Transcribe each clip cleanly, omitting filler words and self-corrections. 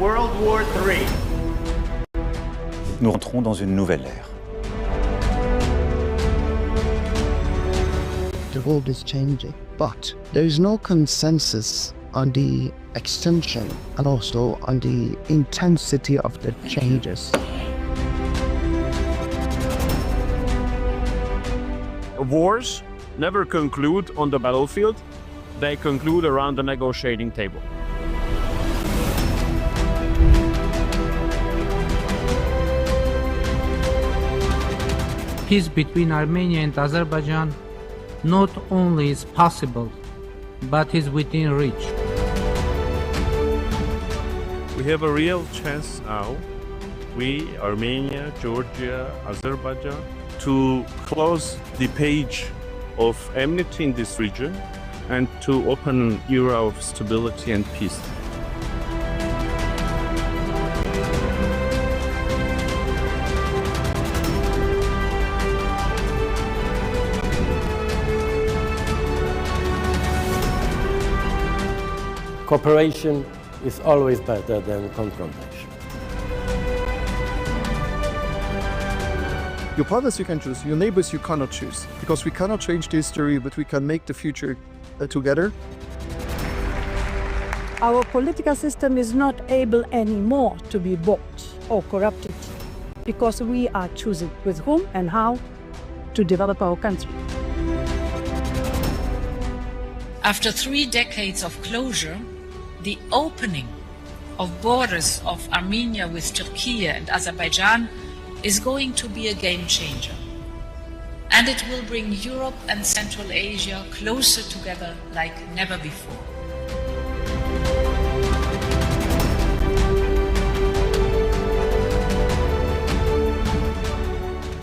World War III. Nous rentrons dans une nouvelle ère. The world is changing, but there is no consensus on the extension and also on the intensity of the changes. Wars never conclude on the battlefield, they conclude around the negotiating table. Peace between Armenia and Azerbaijan not only is possible, but is within reach. We have a real chance now, we, Armenia, Georgia, Azerbaijan, to close the page of enmity in this region and to open an era of stability and peace. Cooperation is always better than confrontation. Your partners you can choose, your neighbors you cannot choose, because we cannot change the history, but we can make the future together. Our political system is not able anymore to be bought or corrupted, because we are choosing with whom and how to develop our country. After 3 decades of closure, the opening of borders of Armenia with Turkey and Azerbaijan is going to be a game changer. And it will bring Europe and Central Asia closer together like never before.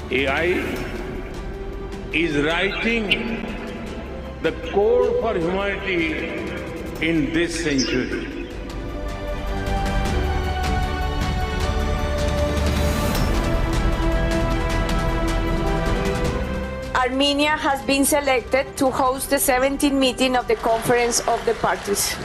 AI is writing the core for humanity in this century. Armenia has been selected to host the 17th meeting of the Conference of the Parties.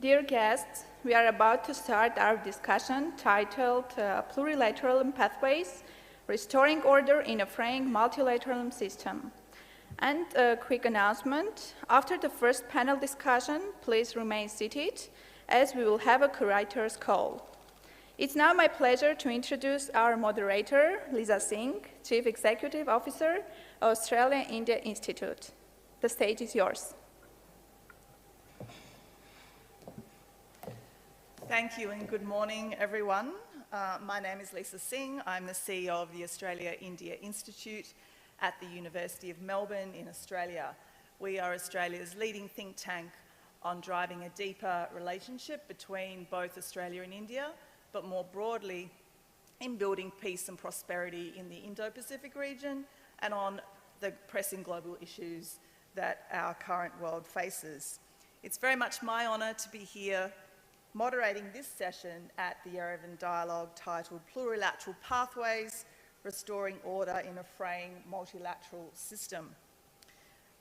Dear guests, we are about to start our discussion titled Plurilateralism Pathways, Restoring Order in a Fraying Multilateralism System. And a quick announcement, after the first panel discussion, please remain seated as we will have a curator's call. It's now my pleasure to introduce our moderator, Lisa Singh, Chief Executive Officer, Australia-India Institute. The stage is yours. Thank you and good morning, everyone. My name is Lisa Singh. I'm the CEO of the Australia-India Institute at the University of Melbourne in Australia. We are Australia's leading think tank on driving a deeper relationship between both Australia and India, but more broadly in building peace and prosperity in the Indo-Pacific region and on the pressing global issues that our current world faces. It's very much my honour to be here moderating this session at the Yerevan Dialogue titled Plurilateral Pathways, Restoring Order in a Fraying Multilateral System.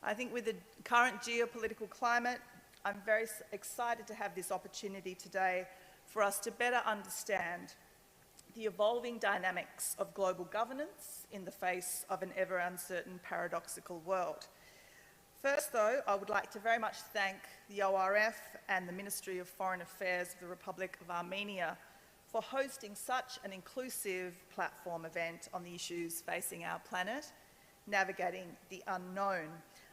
I think with the current geopolitical climate, I'm very excited to have this opportunity today for us to better understand the evolving dynamics of global governance in the face of an ever uncertain paradoxical world. First, though, I would like to very much thank the ORF and the Ministry of Foreign Affairs of the Republic of Armenia for hosting such an inclusive platform event on the issues facing our planet, navigating the unknown.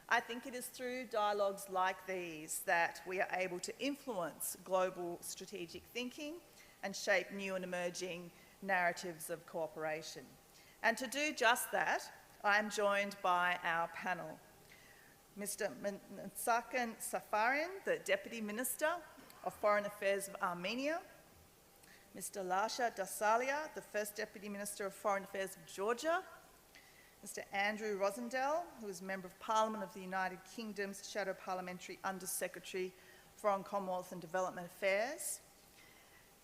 I think it is through dialogues like these that we are able to influence global strategic thinking and shape new and emerging narratives of cooperation. And to do just that, I am joined by our panel. Mr. Mastakhan Safarian, the Deputy Minister of Foreign Affairs of Armenia, Mr. Lasha Dasalia, the First Deputy Minister of Foreign Affairs of Georgia, Mr. Andrew Rosendale, who is Member of Parliament of the United Kingdom's Shadow Parliamentary Under-Secretary for Foreign Commonwealth and Development Affairs,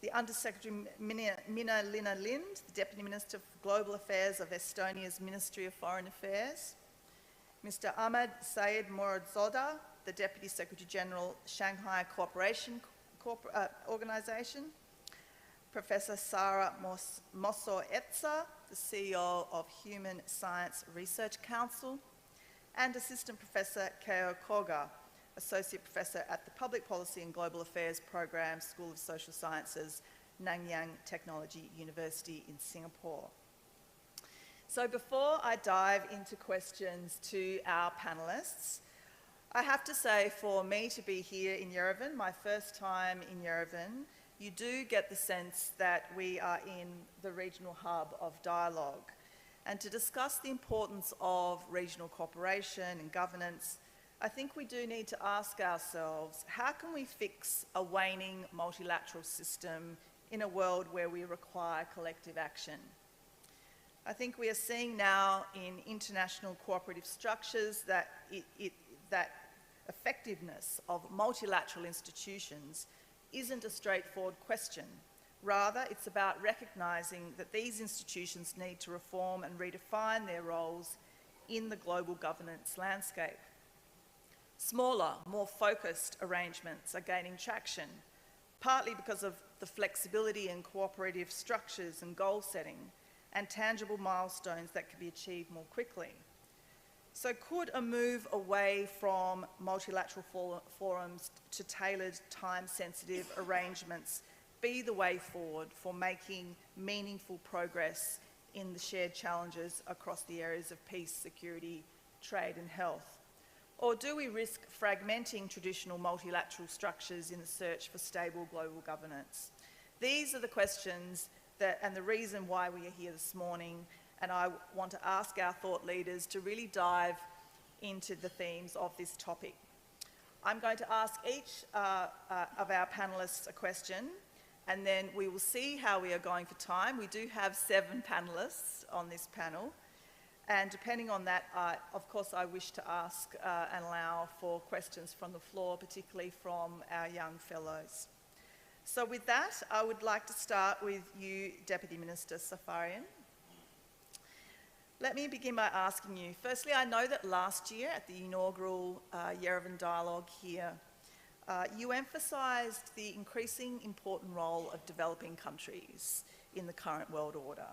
the Under-Secretary Minna Lina Lind, the Deputy Minister for Global Affairs of Estonia's Ministry of Foreign Affairs, Mr. Ahmed Saeed Muradzoda, the Deputy Secretary General, Shanghai Cooperation Organization, Professor Sara Mosso-Etsa, the CEO of Human Science Research Council, and Assistant Professor Keo Koga, Associate Professor at the Public Policy and Global Affairs Program, School of Social Sciences, Nanyang Technology University in Singapore. So before I dive into questions to our panellists, I have to say for me to be here in Yerevan, my first time in Yerevan, you do get the sense that we are in the regional hub of dialogue. And to discuss the importance of regional cooperation and governance, I think we do need to ask ourselves, how can we fix a waning multilateral system in a world where we require collective action? I think we are seeing now in international cooperative structures that that effectiveness of multilateral institutions isn't a straightforward question. Rather, it's about recognising that these institutions need to reform and redefine their roles in the global governance landscape. Smaller, more focused arrangements are gaining traction, partly because of the flexibility in cooperative structures and goal setting, and tangible milestones that can be achieved more quickly. So could a move away from multilateral forums to tailored, time-sensitive arrangements be the way forward for making meaningful progress in the shared challenges across the areas of peace, security, trade and health? Or do we risk fragmenting traditional multilateral structures in the search for stable global governance? These are the questions and the reason why we are here this morning, and I want to ask our thought leaders to really dive into the themes of this topic. I'm going to ask each of our panellists a question, and then we will see how we are going for time. We do have 7 panellists on this panel, and depending on that, of course, I wish to ask and allow for questions from the floor, particularly from our young fellows. So with that, I would like to start with you, Deputy Minister Safarian. Let me begin by asking you, firstly, I know that last year at the inaugural Yerevan Dialogue here, you emphasised the increasing important role of developing countries in the current world order.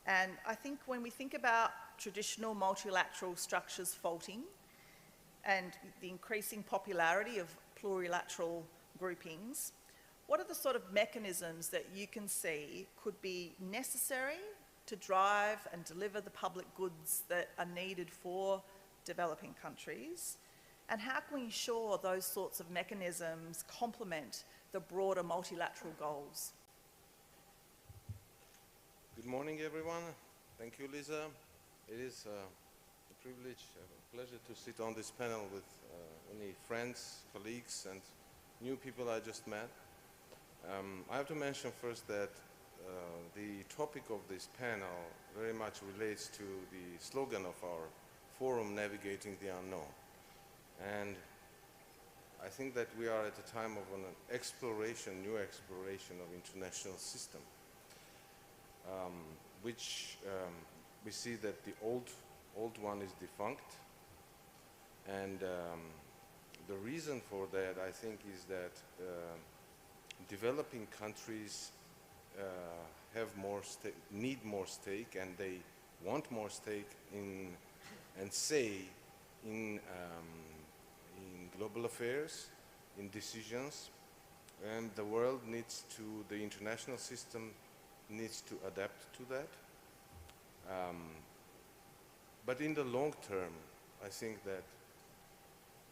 And I think when we think about traditional multilateral structures faulting and the increasing popularity of plurilateral groupings, what are the sort of mechanisms that you can see could be necessary to drive and deliver the public goods that are needed for developing countries? And how can we ensure those sorts of mechanisms complement the broader multilateral goals? Good morning, everyone. Thank you, Lisa. It is a privilege, a pleasure to sit on this panel with many friends, colleagues, and new people I just met. I have to mention first that the topic of this panel very much relates to the slogan of our forum, Navigating the Unknown. And I think that we are at a time of an exploration, new exploration of international system, which we see that the old one is defunct. And the reason for that, I think, is that developing countries need more stake, and they want more stake in and say in global affairs, in decisions, and the world needs to, the international system needs to adapt to that. But in the long term, I think that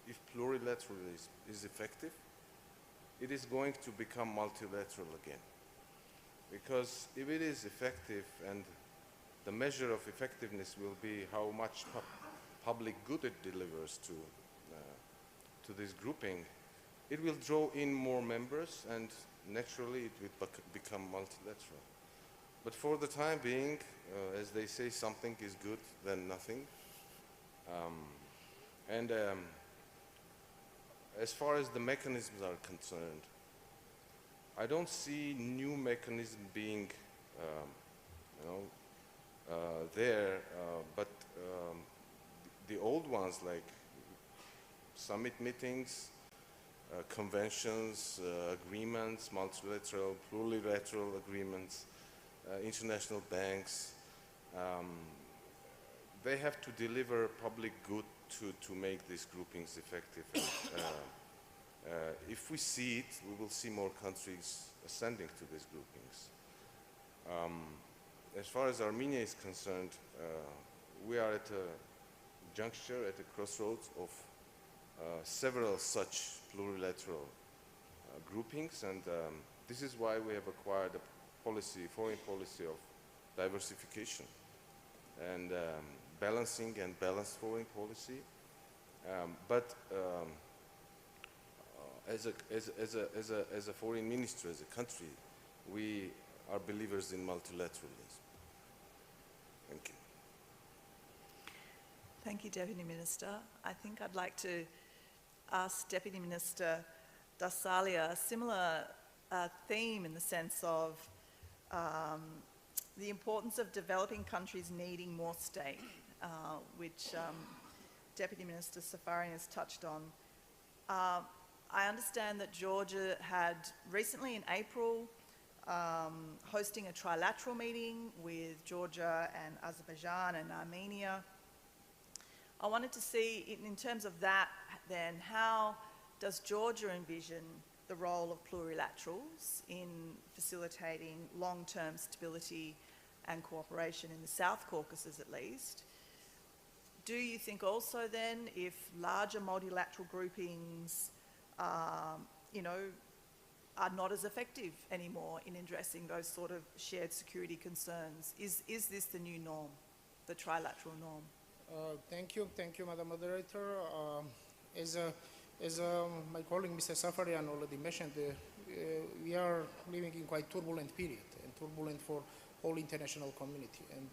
if plurilateralism is effective, it is going to become multilateral again. Because if it is effective, and the measure of effectiveness will be how much public good it delivers to this grouping, it will draw in more members, and naturally it will become multilateral. But for the time being, as they say, something is good than nothing. As far as the mechanisms are concerned, I don't see new mechanism being there, but the old ones like summit meetings, conventions, agreements, multilateral, plurilateral agreements, international banks, they have to deliver public good to make these groupings effective. If we see it, we will see more countries ascending to these groupings. As far as Armenia is concerned, we are at a juncture, at a crossroads of several such plurilateral groupings, and this is why we have acquired a foreign policy of diversification and balancing and balanced foreign policy. As a foreign ministry, as a country, we are believers in multilateralism. Thank you. Thank you, Deputy Minister. I think I'd like to ask Deputy Minister Dasalia a similar theme, in the sense of the importance of developing countries needing more stake, which Deputy Minister Safarian has touched on. I understand that Georgia had recently in April hosting a trilateral meeting with Georgia and Azerbaijan and Armenia. I wanted to see, in terms of that, then, how does Georgia envision the role of plurilaterals in facilitating long-term stability and cooperation in the South Caucasus, at least? Do you think also then, if larger multilateral groupings are not as effective anymore in addressing those sort of shared security concerns, is this the new norm, the trilateral norm? Thank you, Madam Moderator. As my colleague Mr. Safarian already mentioned, we are living in quite turbulent period, and turbulent for whole international community. And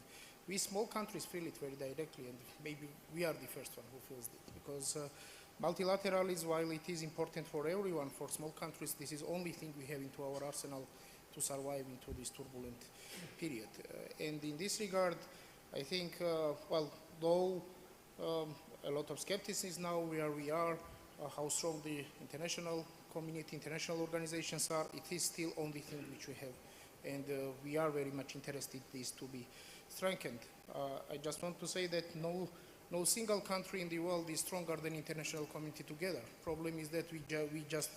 we small countries feel it very directly, and maybe we are the first one who feels it, because multilateralism, while it is important for everyone, for small countries, this is the only thing we have into our arsenal to survive into this turbulent period. And in this regard, I think, though a lot of skepticism now where we are, how strong the international community, international organizations are, it is still only thing which we have. And we are very much interested in this to be strengthened. I just want to say that no single country in the world is stronger than international community together. Problem is that we just,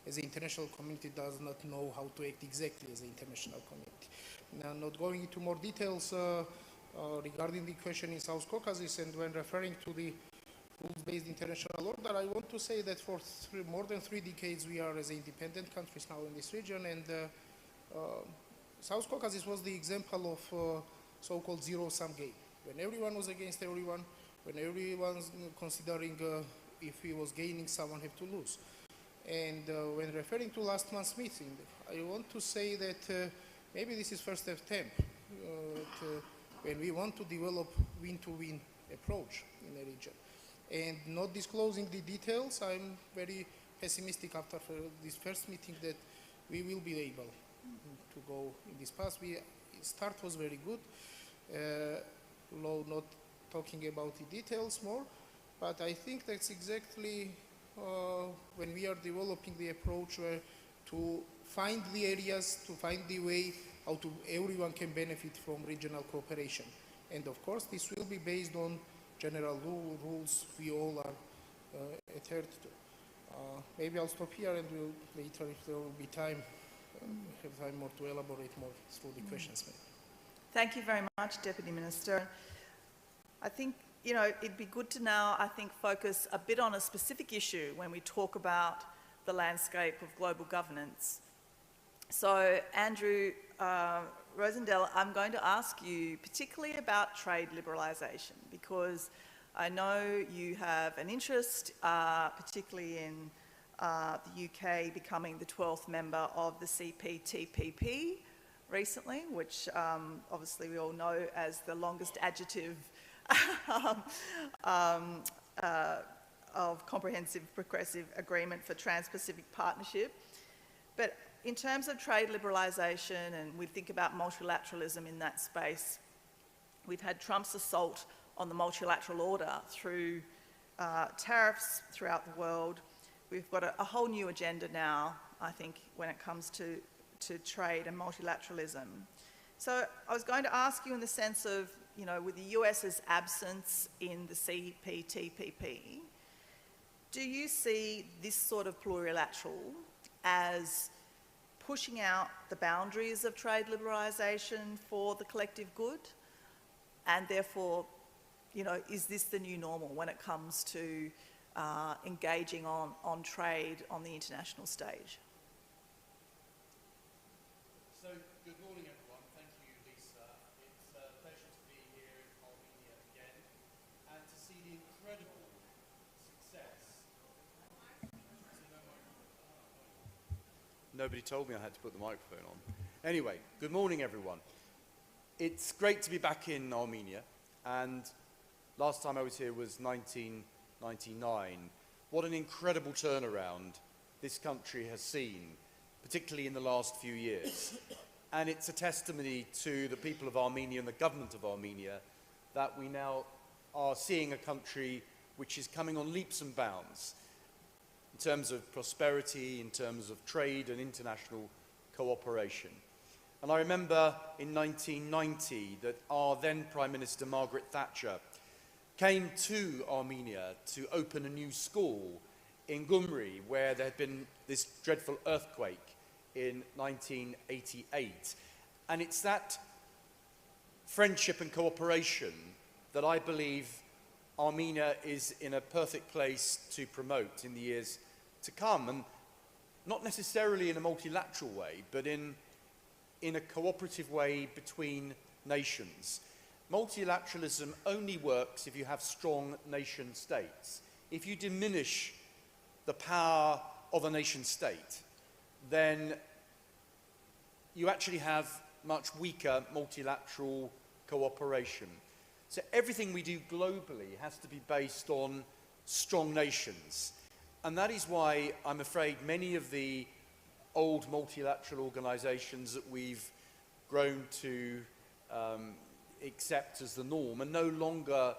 as an international community, does not know how to act exactly as an international community. Now, not going into more details regarding the question in South Caucasus, and when referring to the rules-based international order, I want to say that for more than 3 decades we are as independent countries now in this region, and South Caucasus was the example of so-called zero-sum game, when everyone was against everyone, when everyone's considering if he was gaining, someone had to lose. And when referring to last month's meeting, I want to say that maybe this is first attempt when we want to develop win-to-win approach in the region. And not disclosing the details, I'm very pessimistic after this first meeting that we will be able to go in this path. Start was very good, not talking about the details more, but I think that's exactly when we are developing the approach where to find the areas, to find the way everyone can benefit from regional cooperation. And of course, this will be based on general rules we all are adhered to. Maybe I'll stop here and we'll later, if there will be time, have time more to elaborate more through the questions. Thank you very much, Deputy Minister. I think, you know, it'd be good to now, I think, focus a bit on a specific issue when we talk about the landscape of global governance. So, Andrew Rosendale, I'm going to ask you particularly about trade liberalisation, because I know you have an interest, particularly in the UK becoming the 12th member of the CPTPP recently, which obviously we all know as the longest adjective of comprehensive progressive agreement for Trans-Pacific Partnership. But in terms of trade liberalisation, and we think about multilateralism in that space, we've had Trump's assault on the multilateral order through tariffs throughout the world. We've got a whole new agenda now, I think, when it comes to trade and multilateralism. So I was going to ask you in the sense of, you know, with the US's absence in the CPTPP, do you see this sort of plurilateral as pushing out the boundaries of trade liberalisation for the collective good? And therefore, you know, is this the new normal when it comes to engaging on trade on the international stage? So, good morning everyone. Thank you, Lisa. It's a pleasure to be here in Armenia again and to see the incredible success. Nobody told me I had to put the microphone on. Anyway, good morning everyone. It's great to be back in Armenia, and last time I was here was 1999. What an incredible turnaround this country has seen, particularly in the last few years. And it's a testimony to the people of Armenia and the government of Armenia that we now are seeing a country which is coming on leaps and bounds in terms of prosperity, in terms of trade and international cooperation. And I remember in 1990 that our then Prime Minister Margaret Thatcher came to Armenia to open a new school in Gyumri, where there had been this dreadful earthquake in 1988. And it's that friendship and cooperation that I believe Armenia is in a perfect place to promote in the years to come, and not necessarily in a multilateral way, but in a cooperative way between nations. Multilateralism only works if you have strong nation states. If you diminish the power of a nation state, then you actually have much weaker multilateral cooperation. So everything we do globally has to be based on strong nations. And that is why I'm afraid many of the old multilateral organizations that we've grown to accept as the norm are no longer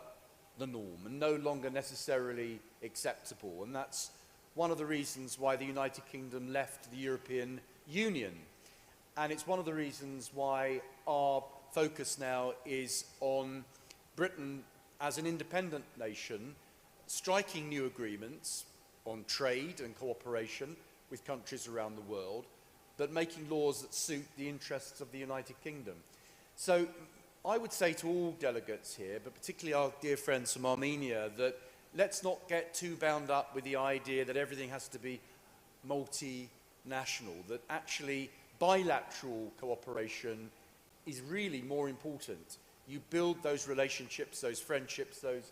the norm and no longer necessarily acceptable. And that's one of the reasons why the United Kingdom left the European Union. And it's one of the reasons why our focus now is on Britain as an independent nation, striking new agreements on trade and cooperation with countries around the world, but making laws that suit the interests of the United Kingdom. So I would say to all delegates here, but particularly our dear friends from Armenia, that let's not get too bound up with the idea that everything has to be multinational, that actually bilateral cooperation is really more important. You build those relationships, those friendships, those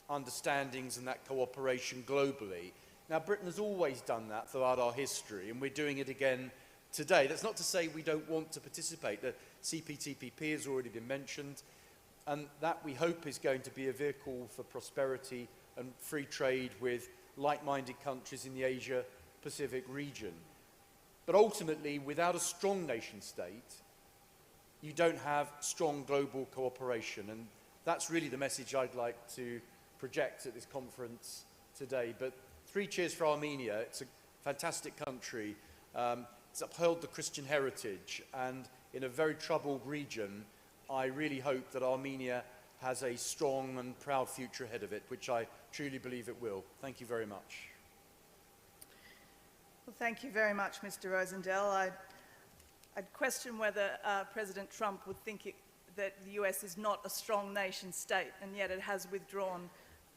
understandings and that cooperation globally. Now, Britain has always done that throughout our history, and we're doing it again today. That's not to say we don't want to participate. The CPTPP has already been mentioned, and that we hope is going to be a vehicle for prosperity and free trade with like-minded countries in the Asia-Pacific region. But ultimately, without a strong nation state, you don't have strong global cooperation, and that's really the message I'd like to project at this conference today. But 3 cheers for Armenia. It's a fantastic country. it's upheld the Christian heritage, and in a very troubled region, I really hope that Armenia has a strong and proud future ahead of it, which I truly believe it will. Thank you very much. Well, thank you very much, Mr. Rosendale. I'd question whether President Trump would think that the US is not a strong nation state, and yet it has withdrawn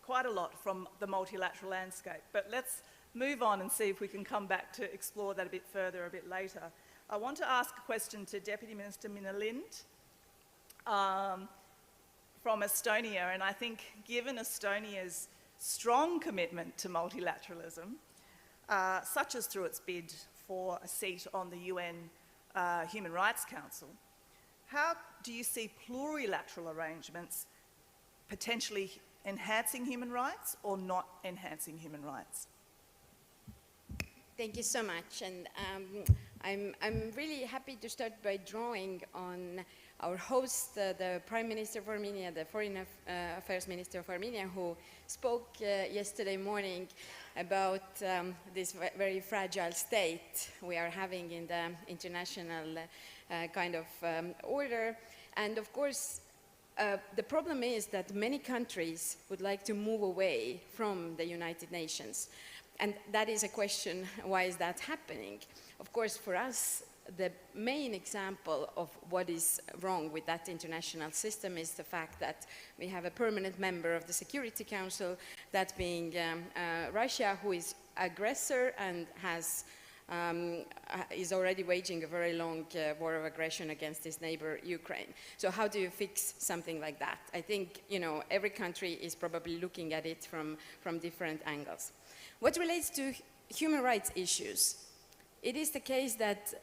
quite a lot from the multilateral landscape. But let's move on and see if we can come back to explore that a bit further a bit later. I want to ask a question to Deputy Minister Minna Lindh from Estonia, and I think given Estonia's strong commitment to multilateralism, such as through its bid for a seat on the UN Human Rights Council, how do you see plurilateral arrangements potentially enhancing human rights or not enhancing human rights? Thank you so much, and I'm really happy to start by drawing on our host, the Prime Minister of Armenia, the Foreign Affairs Minister of Armenia, who spoke yesterday morning about this very fragile state we are having in the international kind of order. And of course, the problem is that many countries would like to move away from the United Nations. And that is a question, why is that happening? Of course, for us, the main example of what is wrong with that international system is the fact that we have a permanent member of the Security Council, that being Russia, who is aggressor and is already waging a very long war of aggression against its neighbor, Ukraine. So how do you fix something like that? I think, every country is probably looking at it from different angles. What relates to human rights issues, it is the case that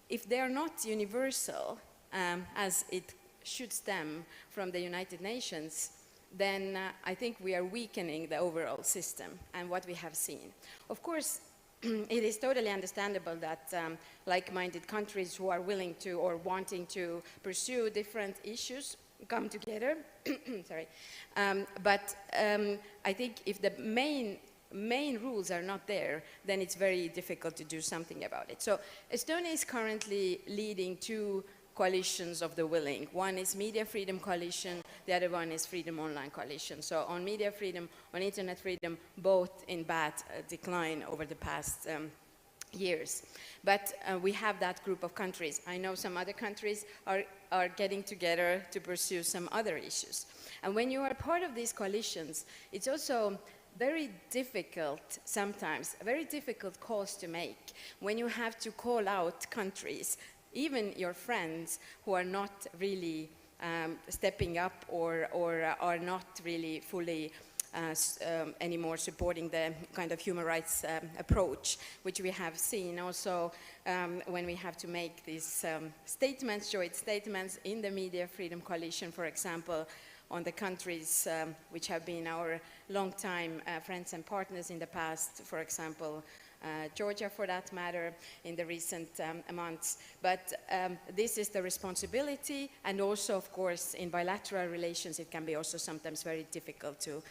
if they are not universal, as it should stem from the United Nations, then I think we are weakening the overall system and what we have seen. Of course, it is totally understandable that like-minded countries who are willing to or wanting to pursue different issues come together. Sorry. But I think if the main rules are not there, then it's very difficult to do something about it. So Estonia is currently leading two coalitions of the willing. One is Media Freedom Coalition, the other one is Freedom Online Coalition. So on media freedom, on internet freedom, both in bad decline over the past years. But we have that group of countries. I know some other countries are getting together to pursue some other issues. And when you are part of these coalitions, it's also very difficult sometimes, a very difficult calls to make when you have to call out countries, even your friends who are not really stepping up or are not really fully anymore supporting the kind of human rights approach, which we have seen also when we have to make these statements, joint statements in the Media Freedom Coalition, for example, on the countries which have been our long-time friends and partners in the past, for example, Georgia for that matter, in the recent months. But this is the responsibility, and also, of course, in bilateral relations, it can be also sometimes very difficult to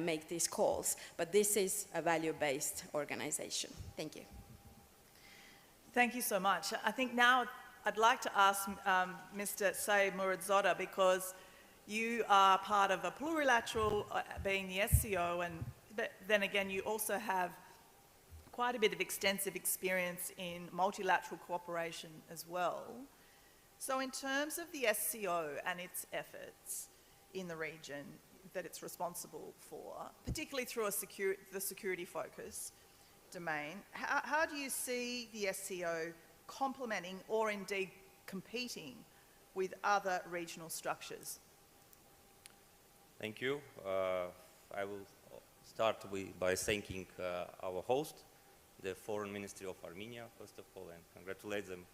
make these calls. But this is a value-based organization. Thank you. Thank you so much. I think now I'd like to ask Mr. Say Muradzoda, because you are part of a plurilateral, being the SCO, and then again you also have quite a bit of extensive experience in multilateral cooperation as well. So in terms of the SCO and its efforts in the region that it's responsible for, particularly through the security focus domain, how do you see the SCO complementing or indeed competing with other regional structures? Thank you. I will start by thanking our host, the Foreign Ministry of Armenia, first of all, and congratulate them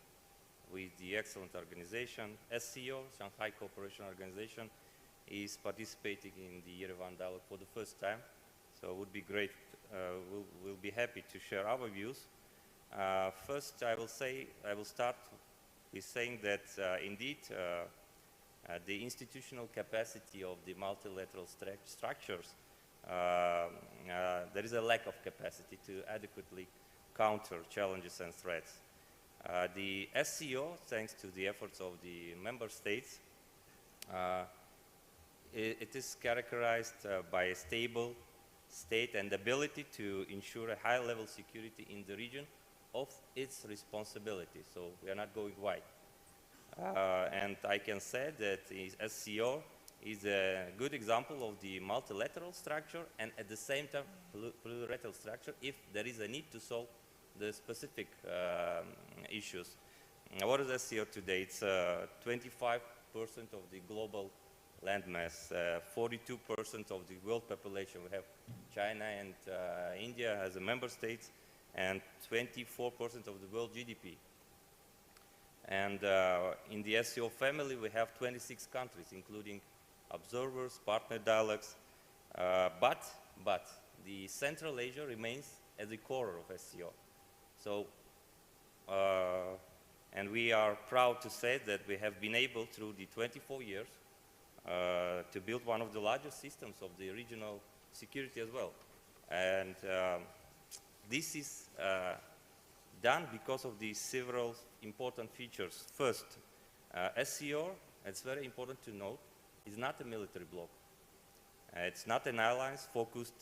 with the excellent organization. SCO, Shanghai Cooperation Organization, is participating in the Yerevan dialogue for the first time. So it would be great, we'll be happy to share our views. First, I will start with saying that indeed, the institutional capacity of the multilateral structures, there is a lack of capacity to adequately counter challenges and threats. The SEO, thanks to the efforts of the member states, it is characterized by a stable state and ability to ensure a high-level security in the region of its responsibility. So we are not going wide. And I can say that SCO is a good example of the multilateral structure and at the same time plurilateral structure if there is a need to solve the specific issues. What is SCO today? It's 25% of the global landmass, 42% of the world population. We have China and India as a member states, and 24% of the world GDP. And in the SCO family, we have 26 countries, including observers, partner dialogues, but the Central Asia remains at the core of SCO. So, and we are proud to say that we have been able, through the 24 years, to build one of the largest systems of the regional security as well. And this is done because of the several important features. First, SCO, it's very important to note, is not a military bloc. It's not an alliance focused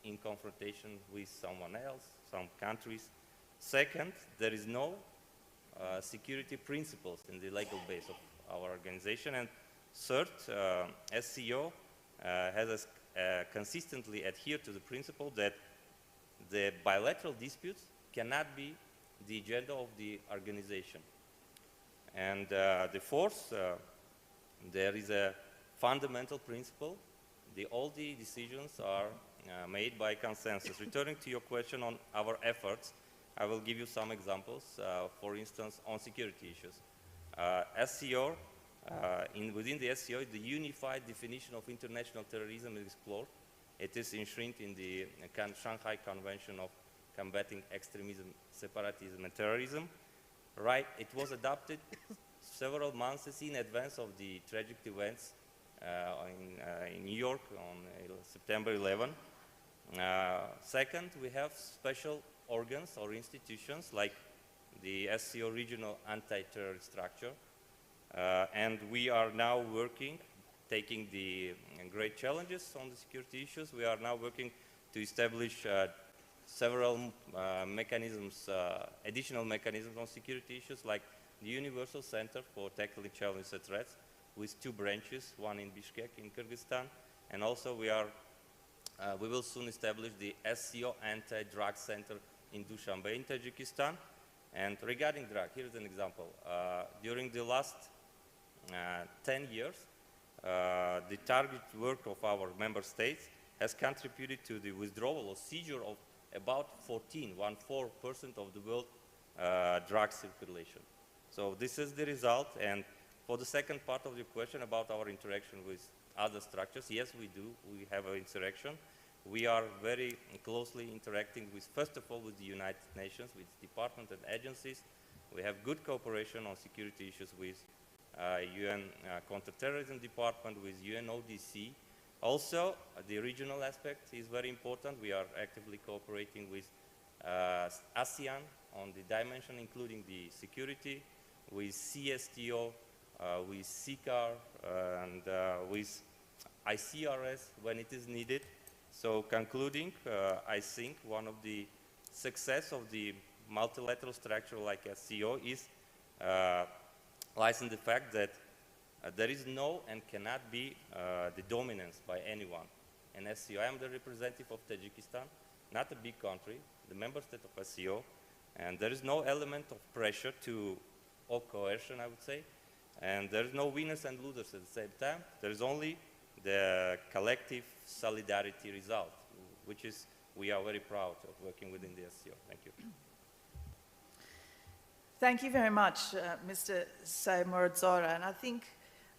in confrontation with someone else, some countries. Second, there is no security principles in the legal base of our organization. And third, SCO has consistently adhered to the principle that the bilateral disputes cannot be the agenda of the organization. And the fourth, there is a fundamental principle. All the decisions are made by consensus. Returning to your question on our efforts, I will give you some examples, for instance, on security issues. SCO, within the SCO, the unified definition of international terrorism is explored. It is enshrined in the Shanghai Convention of Combating Extremism, Separatism, and Terrorism. Right, it was adopted several months in advance of the tragic events in New York on September 11. Second, we have special organs or institutions like the SCO Regional Anti-Terrorist Structure. And we are now working, taking the great challenges on the security issues. We are now working to establish several mechanisms, additional mechanisms on security issues, like the Universal Center for Tackling Challenges and Threats, with 2 branches, one in Bishkek in Kyrgyzstan, and also we will soon establish the SCO Anti-Drug Center in Dushanbe in Tajikistan. And regarding drug, here's an example. During the last 10 years, the target work of our member states has contributed to the withdrawal or seizure of about 14% of the world drug circulation. So this is the result. And for the second part of your question about our interaction with other structures, yes, we do. We have an interaction. We are very closely interacting with, first of all, with the United Nations, with departments and agencies. We have good cooperation on security issues with UN Counterterrorism Department, with UNODC. Also, the regional aspect is very important. We are actively cooperating with ASEAN on the dimension, including the security, with CSTO, with CCAR, and with ICRS when it is needed. So concluding, I think one of the success of the multilateral structure like SCO is lies in the fact that there is no and cannot be the dominance by anyone. And SCO, I am the representative of Tajikistan, not a big country, the member state of SCO, and there is no element of pressure or coercion, I would say, and there is no winners and losers at the same time. There is only the collective solidarity result, which is, we are very proud of working within the SCO. Thank you. Thank you very much, Mr. Dzorap. And I think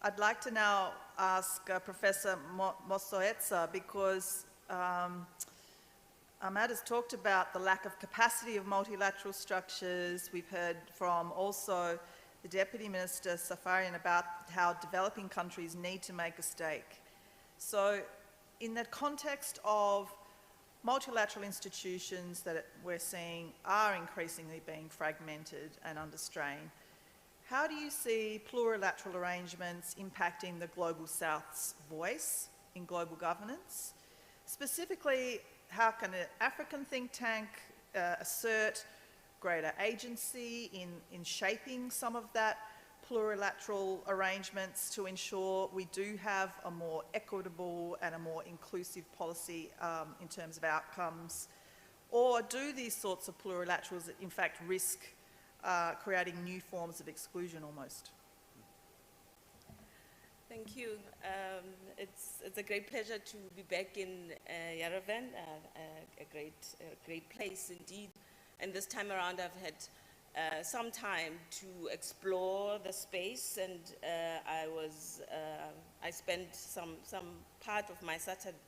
I'd like to now ask Professor Mosoetsa, because Ahmad has talked about the lack of capacity of multilateral structures. We've heard from also the Deputy Minister Safarian about how developing countries need to make a stake. So in that context of multilateral institutions that we're seeing are increasingly being fragmented and under strain. How do you see plurilateral arrangements impacting the Global South's voice in global governance? Specifically, how can an African think tank assert greater agency in shaping some of that plurilateral arrangements to ensure we do have a more equitable and a more inclusive policy in terms of outcomes? Or do these sorts of plurilaterals in fact risk creating new forms of exclusion almost? Thank you. It's a great pleasure to be back in Yerevan, a great place indeed. And this time around I've had some time to explore the space, and I spent some part of my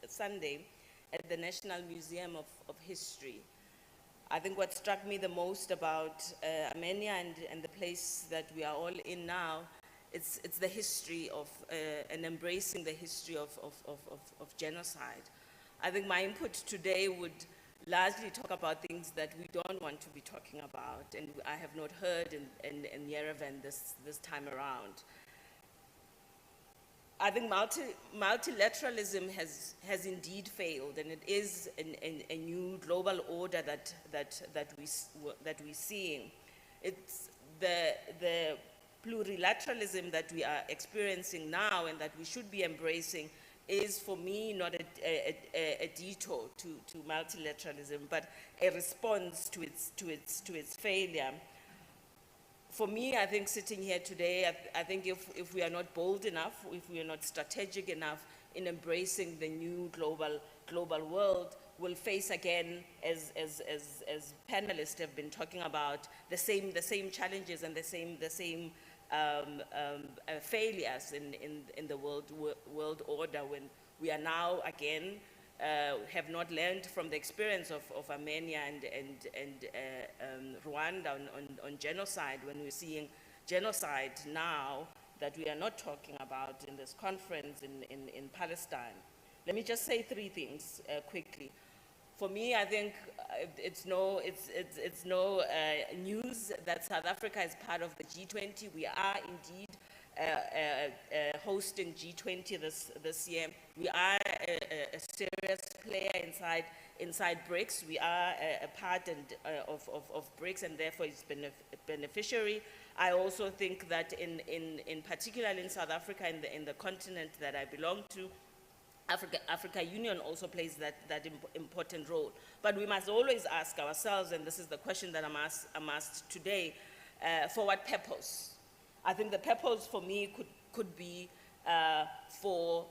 Sunday at the National Museum of History. I think what struck me the most about Armenia and the place that we are all in now, it's the history of and embracing the history of genocide. I think my input today would largely talk about things that we don't want to be talking about, and I have not heard in Yerevan this time around. I think multilateralism has indeed failed, and it is a new global order that we're seeing. It's the plurilateralism that we are experiencing now and that we should be embracing is, for me, not a detour to multilateralism, but a response to its failure. For me, I think sitting here today, I think if we are not bold enough, if we are not strategic enough in embracing the new global world, we'll face again, as panelists have been talking about, the same challenges and the same failures in the world order, when we are now again have not learned from the experience of Armenia and Rwanda on genocide, when we're seeing genocide now that we are not talking about in this conference in Palestine. Let me just say three things quickly. For me, I think it's no news that South Africa is part of the G20. We are indeed hosting G20 this year. We are a serious player inside BRICS. We are a part of BRICS, and therefore it's been a beneficiary. I also think that in particular in South Africa, in the continent that I belong to, Africa Union also plays that important role. But we must always ask ourselves, and this is the question that I'm asked today, for what purpose? I think the purpose for me could be for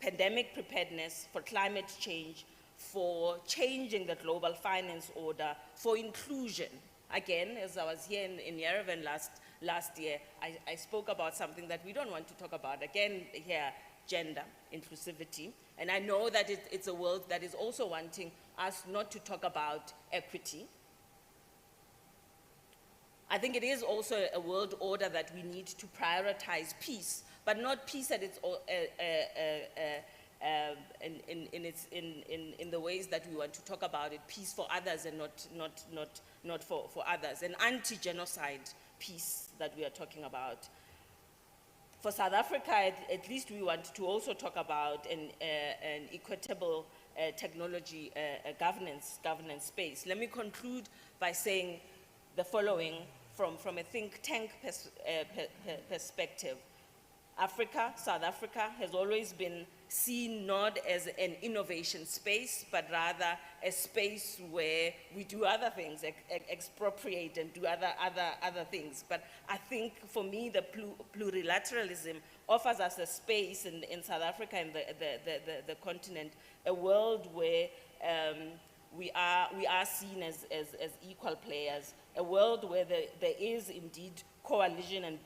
pandemic preparedness, for climate change, for changing the global finance order, for inclusion. Again, as I was here in Yerevan last year, I spoke about something that we don't want to talk about again here, gender inclusivity. And I know that it's a world that is also wanting us not to talk about equity. I think it is also a world order that we need to prioritize peace, but not peace at its in the ways that we want to talk about it, peace for others and not for others, an anti-genocide peace that we are talking about. For South Africa, at least we want to also talk about an equitable technology governance space. Let me conclude by saying the following from a think tank perspective. South Africa has always been seen not as an innovation space, but rather a space where we do other things, expropriate and do other things. But I think for me, the plurilateralism offers us a space in South Africa and the continent, a world where we are seen as equal players, a world where there is indeed coalition and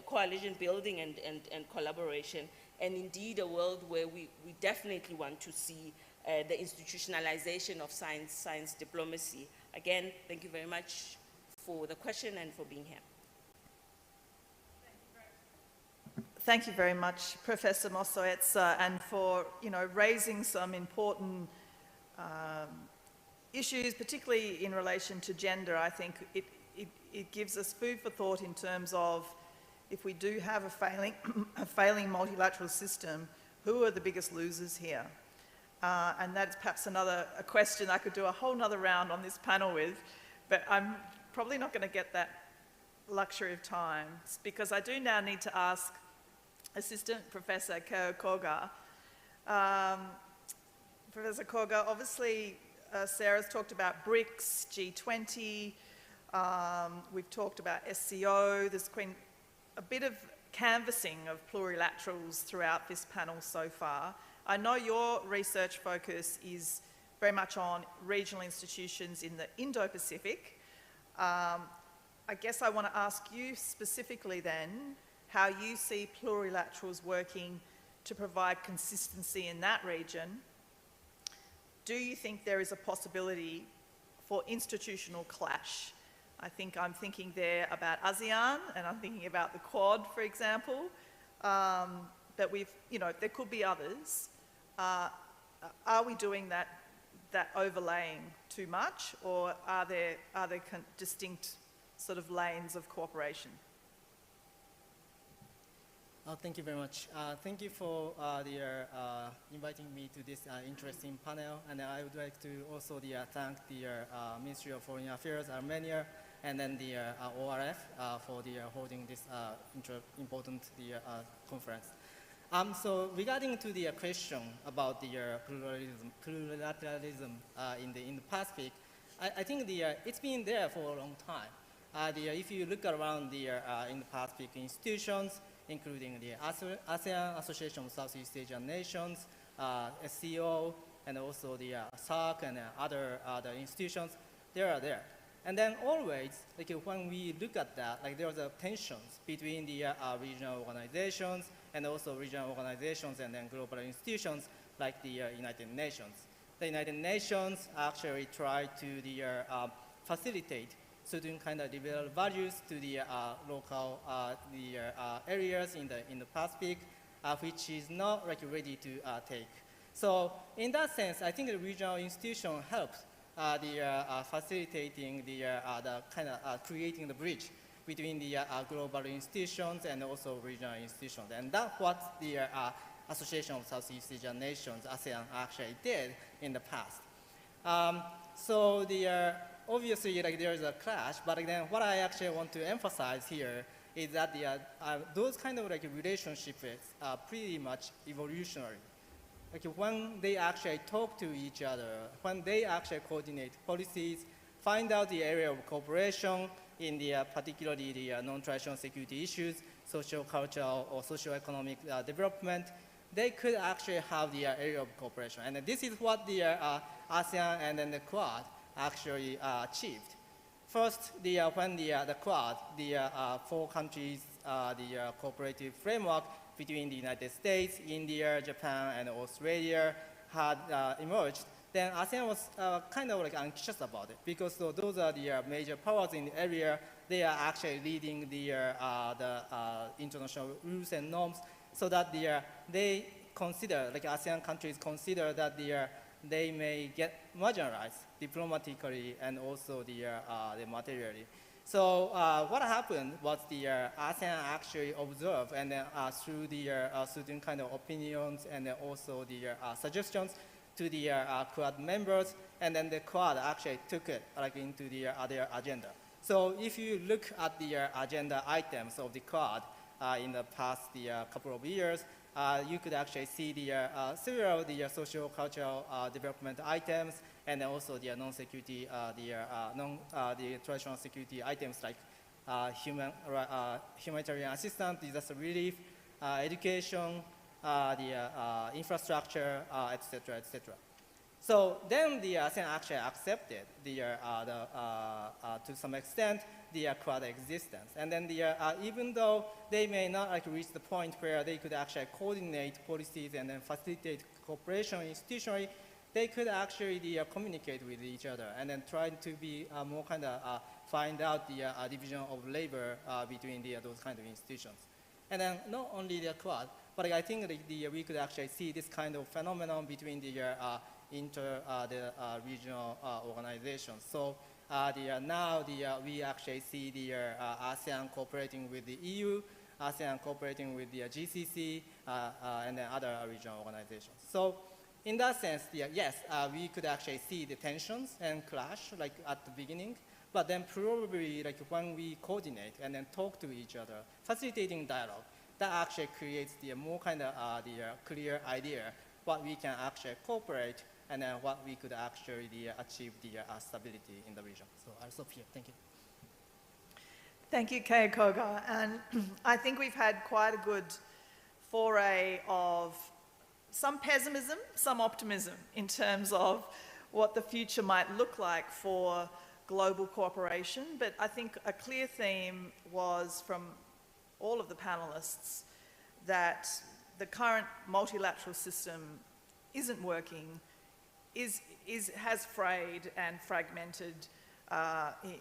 coalition building and collaboration, and indeed a world where we definitely want to see the institutionalization of science diplomacy. Again, thank you very much for the question and for being here. Thank you very much, Professor Mossoetsa, and for raising some important issues, particularly in relation to gender, I think it gives us food for thought in terms of if we do have a failing multilateral system, who are the biggest losers here? And that's perhaps a question I could do a whole nother round on this panel with, but I'm probably not going to get that luxury of time, because I do now need to ask Assistant Professor Keo Koga. Professor Koga, obviously Sarah's talked about BRICS, G20, we've talked about SCO, there's been a bit of canvassing of plurilaterals throughout this panel so far. I know your research focus is very much on regional institutions in the Indo-Pacific. I guess I want to ask you specifically then how you see plurilaterals working to provide consistency in that region. Do you think there is a possibility for institutional clash? I'm thinking there about ASEAN, and I'm thinking about the Quad, for example. But there could be others. Are we doing that overlaying too much, or are there distinct sort of lanes of cooperation? Thank you very much. Thank you for inviting me to this interesting panel, and I would like to also thank the Ministry of Foreign Affairs, Armenia, and then the ORF for holding this important conference. So regarding to the question about the plurilateralism in the Pacific, I think it's been there for a long time. If you look around in the Pacific institutions, including the ASEAN, Association of Southeast Asian Nations, SCO, and also the SAC and other institutions, they are there. And then always, when we look at that, there's tensions between the regional organizations and also regional organizations and then global institutions like the United Nations. The United Nations actually try to facilitate certain kind of liberal values to the local areas in the Pacific, which is not ready to take. So in that sense, I think the regional institution helps facilitating the kind of creating the bridge between the global institutions and also regional institutions. And that's what the Association of Southeast Asian Nations, ASEAN, actually did in the past. So obviously there is a clash, but then what I actually want to emphasize here is that those kind of relationships are pretty much evolutionary. When they actually talk to each other, when they actually coordinate policies, find out the area of cooperation in particularly the non-traditional security issues, social, cultural, or socio-economic development, they could actually have the area of cooperation. And this is what the ASEAN and then the Quad actually achieved. First, when the Quad, the 4 countries, the cooperative framework between the United States, India, Japan, and Australia had emerged, then ASEAN was kind of anxious about it, because those are the major powers in the area. They are actually leading the international rules and norms, so that they consider, ASEAN countries consider that they may get marginalized diplomatically and also the materially. So what happened was the ASEAN actually observed, and then through the certain kind of opinions and then also the suggestions to the Quad members, and then the Quad actually took it into their agenda. So if you look at the agenda items of the Quad in the past couple of years, you could actually see several of the social cultural development items, and then also the non-security, the traditional security items like humanitarian assistance, disaster relief, education, the infrastructure, etc., etc. So then the ASEAN actually accepted to some extent the Quad existence, and then even though they may not reach the point where they could actually coordinate policies and then facilitate cooperation institutionally, they could actually communicate with each other and then try to be more kind of find out the division of labor between those kind of institutions. And then not only the Quad, but I think we could actually see this kind of phenomenon between the inter-regional organizations. So now we actually see the ASEAN cooperating with the EU, ASEAN cooperating with the GCC, and then other regional organizations. So in that sense, yes, we could actually see the tensions and clash like at the beginning, but then probably like when we coordinate and then talk to each other, facilitating dialogue, that actually creates the more kind of clear idea what we can actually cooperate and then what we could actually achieve the stability in the region. So I'll stop here. Thank you. Thank you, Kei Koga. And I think we've had quite a good foray of some pessimism, some optimism in terms of what the future might look like for global cooperation. But I think a clear theme was from all of the panelists that the current multilateral system isn't working, has frayed and fragmented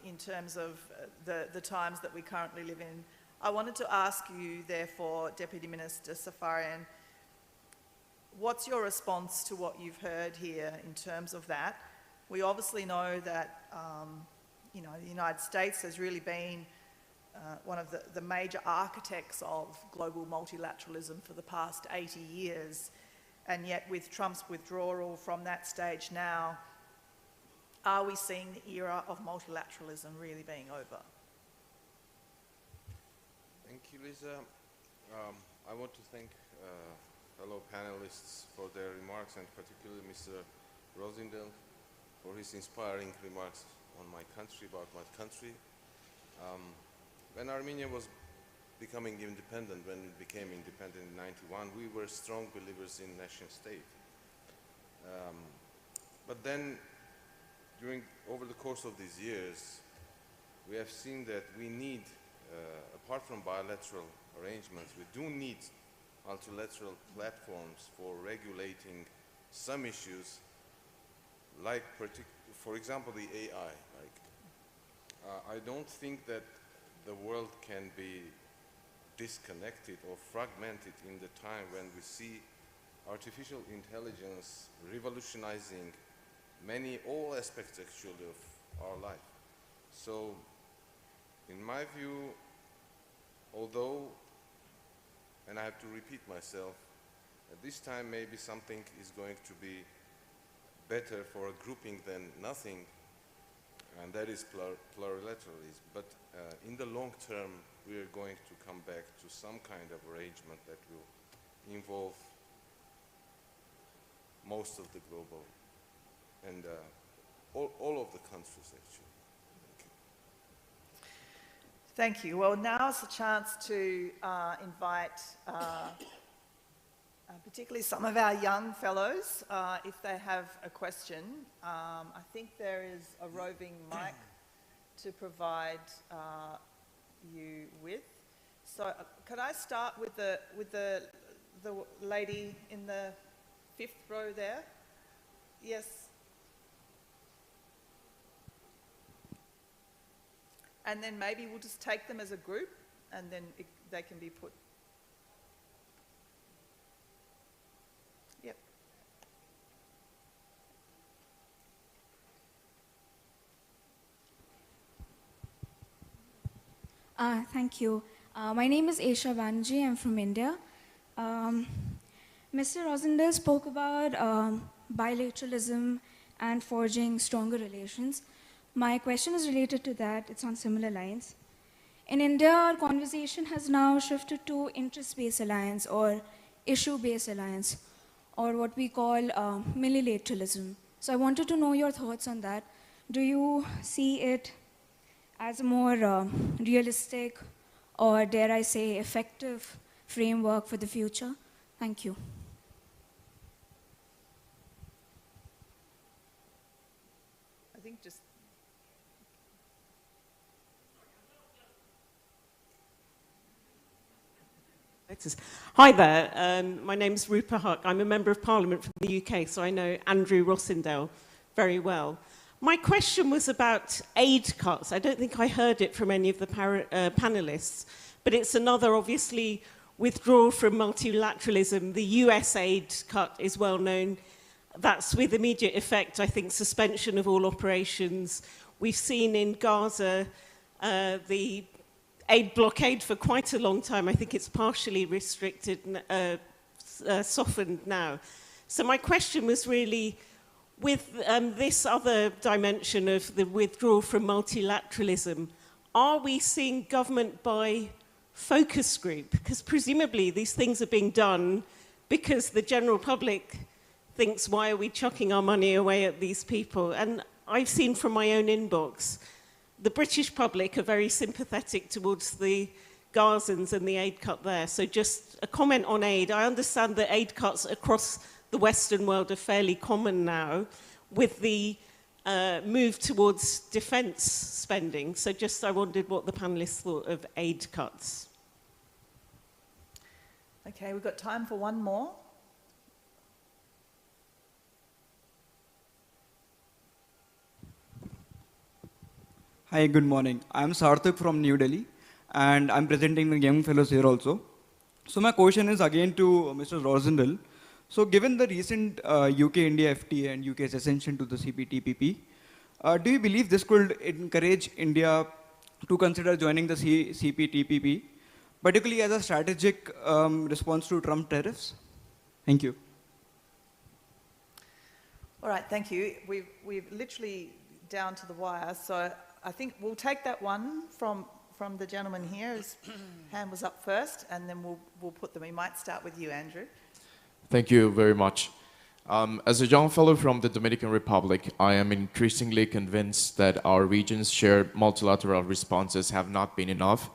in terms of the times that we currently live in. I wanted to ask you, therefore, Deputy Minister Safarian, what's your response to what you've heard here in terms of that? We obviously know that the United States has really been one of the major architects of global multilateralism for the past 80 years. And yet with Trump's withdrawal from that stage now, are we seeing the era of multilateralism really being over? Thank you, Lisa. I want to thank fellow panelists for their remarks, and particularly Mr. Rosendale for his inspiring remarks on my country, about my country. When Armenia was becoming independent, when it became independent in '91, we were strong believers in nation state. But then, over the course of these years, we have seen that we need, apart from bilateral arrangements, we do need multilateral platforms for regulating some issues, like, for example, the AI. I don't think that the world can be disconnected or fragmented in the time when we see artificial intelligence revolutionizing all aspects actually of our life. So, in my view, although, and I have to repeat myself, at this time maybe something is going to be better for a grouping than nothing, and that is plurilateralism. But in the long term, we are going to come back to some kind of arrangement that will involve most of the global and all of the countries, actually. Thank you. Well, now is the chance to invite particularly some of our young fellows, if they have a question. I think there is a roving mic to provide you with. So could I start with the lady in the 5th row there? Yes. And then maybe we'll just take them as a group, and then they can be put. Yep. Thank you. My name is Aisha Banerjee. I'm from India. Mr. Rosendale spoke about bilateralism and forging stronger relations. My question is related to that. It's on similar lines. In India, our conversation has now shifted to interest-based alliance or issue-based alliance, or what we call multilateralism. So I wanted to know your thoughts on that. Do you see it as a more realistic or, dare I say, effective framework for the future? Thank you. I think just... Hi there, my name's Rupa Huck. I'm a Member of Parliament from the UK, so I know Andrew Rossendale very well. My question was about aid cuts. I don't think I heard it from any of the panelists, but it's another, obviously, withdrawal from multilateralism. The US aid cut is well known. that's with immediate effect, I think, suspension of all operations. We've seen in Gaza the aid blockade for quite a long time. I think it's partially restricted, softened now. So my question was really, with this other dimension of the withdrawal from multilateralism, are we seeing government by focus group? Because presumably these things are being done because the general public thinks, why are we chucking our money away at these people? And I've seen from my own inbox, the British public are very sympathetic towards the Gazans and the aid cut there. So just a comment on aid. I understand that aid cuts across the Western world are fairly common now with the move towards defence spending. So just I wondered what the panellists thought of aid cuts. Okay, we've got time for one more. Hi, good morning. I'm Sarthak from New Delhi, and I'm presenting the Young Fellows here also. So my question is again to Mr. Rosendal. So given the recent UK-India FTA and UK's accession to the CPTPP, do you believe this could encourage India to consider joining the CPTPP, particularly as a strategic response to Trump tariffs? Thank you. All right, thank you. We've literally down to the wire, so I think we'll take that one from the gentleman here. His hand was up first, and then we'll put them. We might start with you, Andrew. Thank you very much. As a young fellow from the Dominican Republic, I am increasingly convinced that our region's shared multilateral responses have not been enough.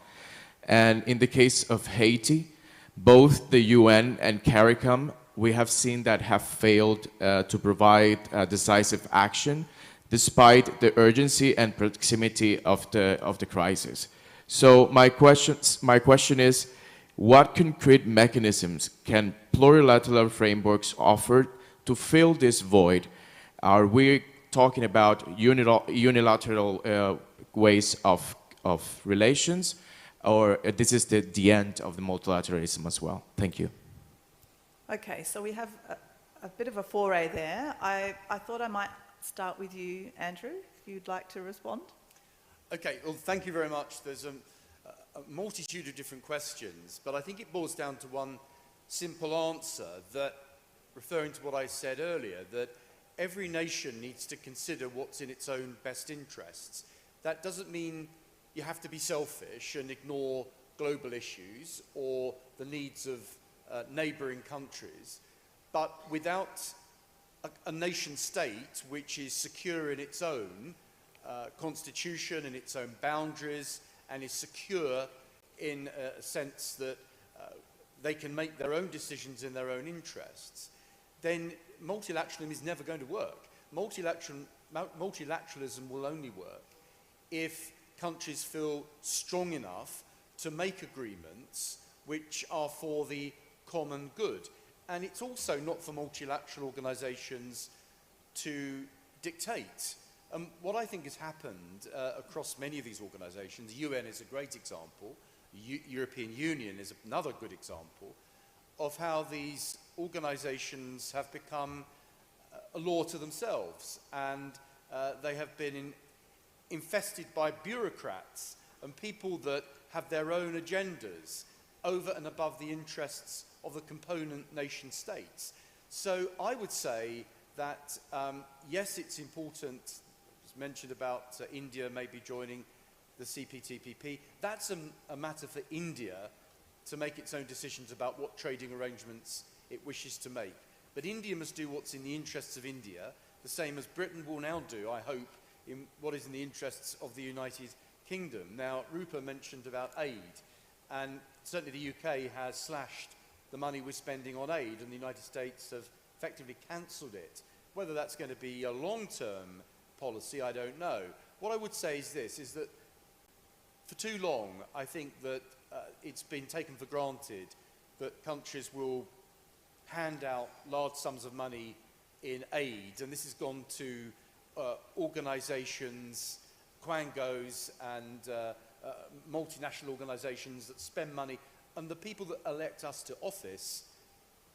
And in the case of Haiti, both the UN and CARICOM, we have seen that have failed to provide decisive action despite the urgency and proximity of the crisis. So my question is, what concrete mechanisms can plurilateral frameworks offer to fill this void? Are we talking about unilateral ways of relations, or this is the end of the multilateralism as well? Thank you. Okay, so we have a bit of a foray there. I thought I might start with you, Andrew, if you'd like to respond. Okay, well, thank you very much. There's a multitude of different questions, but I think it boils down to one simple answer, that, referring to what I said earlier, that every nation needs to consider what's in its own best interests. That doesn't mean you have to be selfish and ignore global issues or the needs of neighbouring countries, but without a nation state which is secure in its own constitution and its own boundaries, and is secure in a sense that they can make their own decisions in their own interests, then multilateralism is never going to work. Multilateralism will only work if countries feel strong enough to make agreements which are for the common good. And it's also not for multilateral organisations to dictate. What I think has happened across many of these organisations, the UN is a great example, European Union is another good example, of how these organisations have become a law to themselves, and they have been infested by bureaucrats and people that have their own agendas over and above the interests of the component nation states. So I would say that yes, it's important. Mentioned about India maybe joining the CPTPP. That's a matter for India to make its own decisions about what trading arrangements it wishes to make. But India must do what's in the interests of India, the same as Britain will now do, I hope, in what is in the interests of the United Kingdom. Now, Rupa mentioned about aid, and certainly the UK has slashed the money we're spending on aid, and the United States have effectively cancelled it. Whether that's going to be a long-term policy, I don't know. What I would say is this, is that for too long, I think that it's been taken for granted that countries will hand out large sums of money in aid, and this has gone to organisations, quangos and multinational organisations that spend money, and the people that elect us to office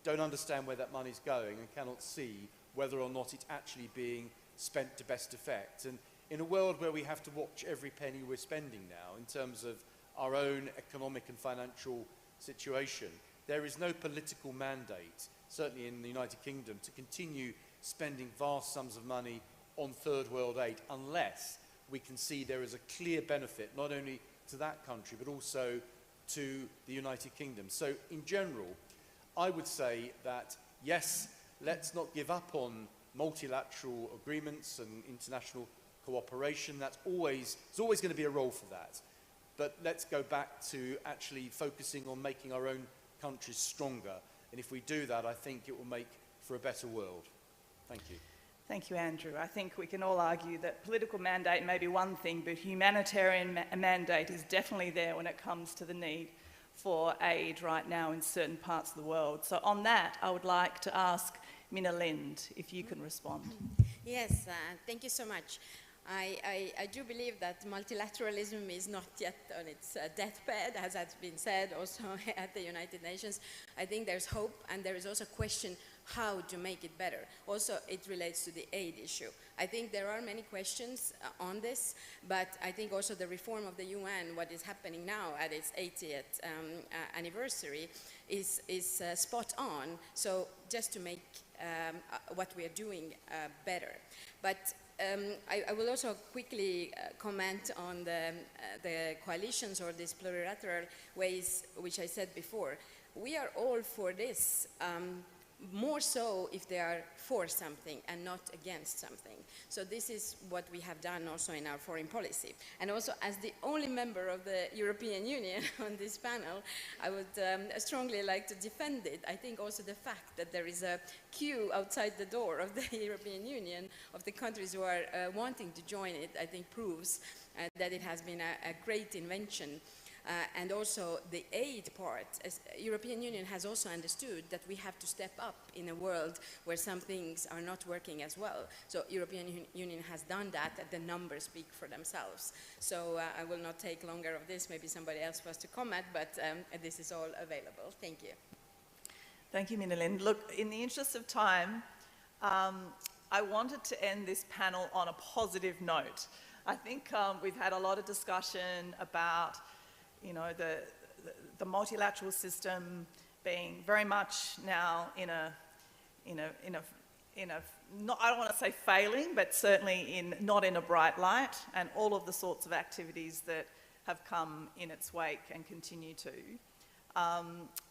don't understand where that money's going and cannot see whether or not it's actually being spent to best effect. And in a world where we have to watch every penny we're spending now in terms of our own economic and financial situation, there is no political mandate, certainly in the United Kingdom, to continue spending vast sums of money on third world aid unless we can see there is a clear benefit not only to that country but also to the United Kingdom. So in general, I would say that yes, let's not give up on multilateral agreements and international cooperation. There's always going to be a role for that. But let's go back to actually focusing on making our own countries stronger. And if we do that, I think it will make for a better world. Thank you. Thank you, Andrew. I think we can all argue that political mandate may be one thing, but humanitarian mandate is definitely there when it comes to the need for aid right now in certain parts of the world. So on that, I would like to ask Minna Lind if you can respond. Yes, thank you so much. I do believe that multilateralism is not yet on its deathbed, as has been said also at the United Nations. I think there's hope, and there is also a question how to make it better. Also, it relates to the aid issue. I think there are many questions on this, but I think also the reform of the UN, what is happening now at its 80th anniversary, is spot on. So just to make what we are doing better. But I will also quickly comment on the coalitions or these plurilateral ways, which I said before. We are all for this, more so if they are for something and not against something. So this is what we have done also in our foreign policy. And also, as the only member of the European Union on this panel, I would strongly like to defend it. I think also the fact that there is a queue outside the door of the European Union of the countries who are wanting to join it, I think proves that it has been a great invention. And also the aid part, as European Union has also understood that we have to step up in a world where some things are not working as well. So European Union has done that, and the numbers speak for themselves. So I will not take longer of this, maybe somebody else wants to comment, but this is all available. Thank you. Thank you, Minna Lind. Look, in the interest of time, I wanted to end this panel on a positive note. I think we've had a lot of discussion about the multilateral system being very much now in a not, I don't want to say failing, but certainly not in a bright light, and all of the sorts of activities that have come in its wake and continue to.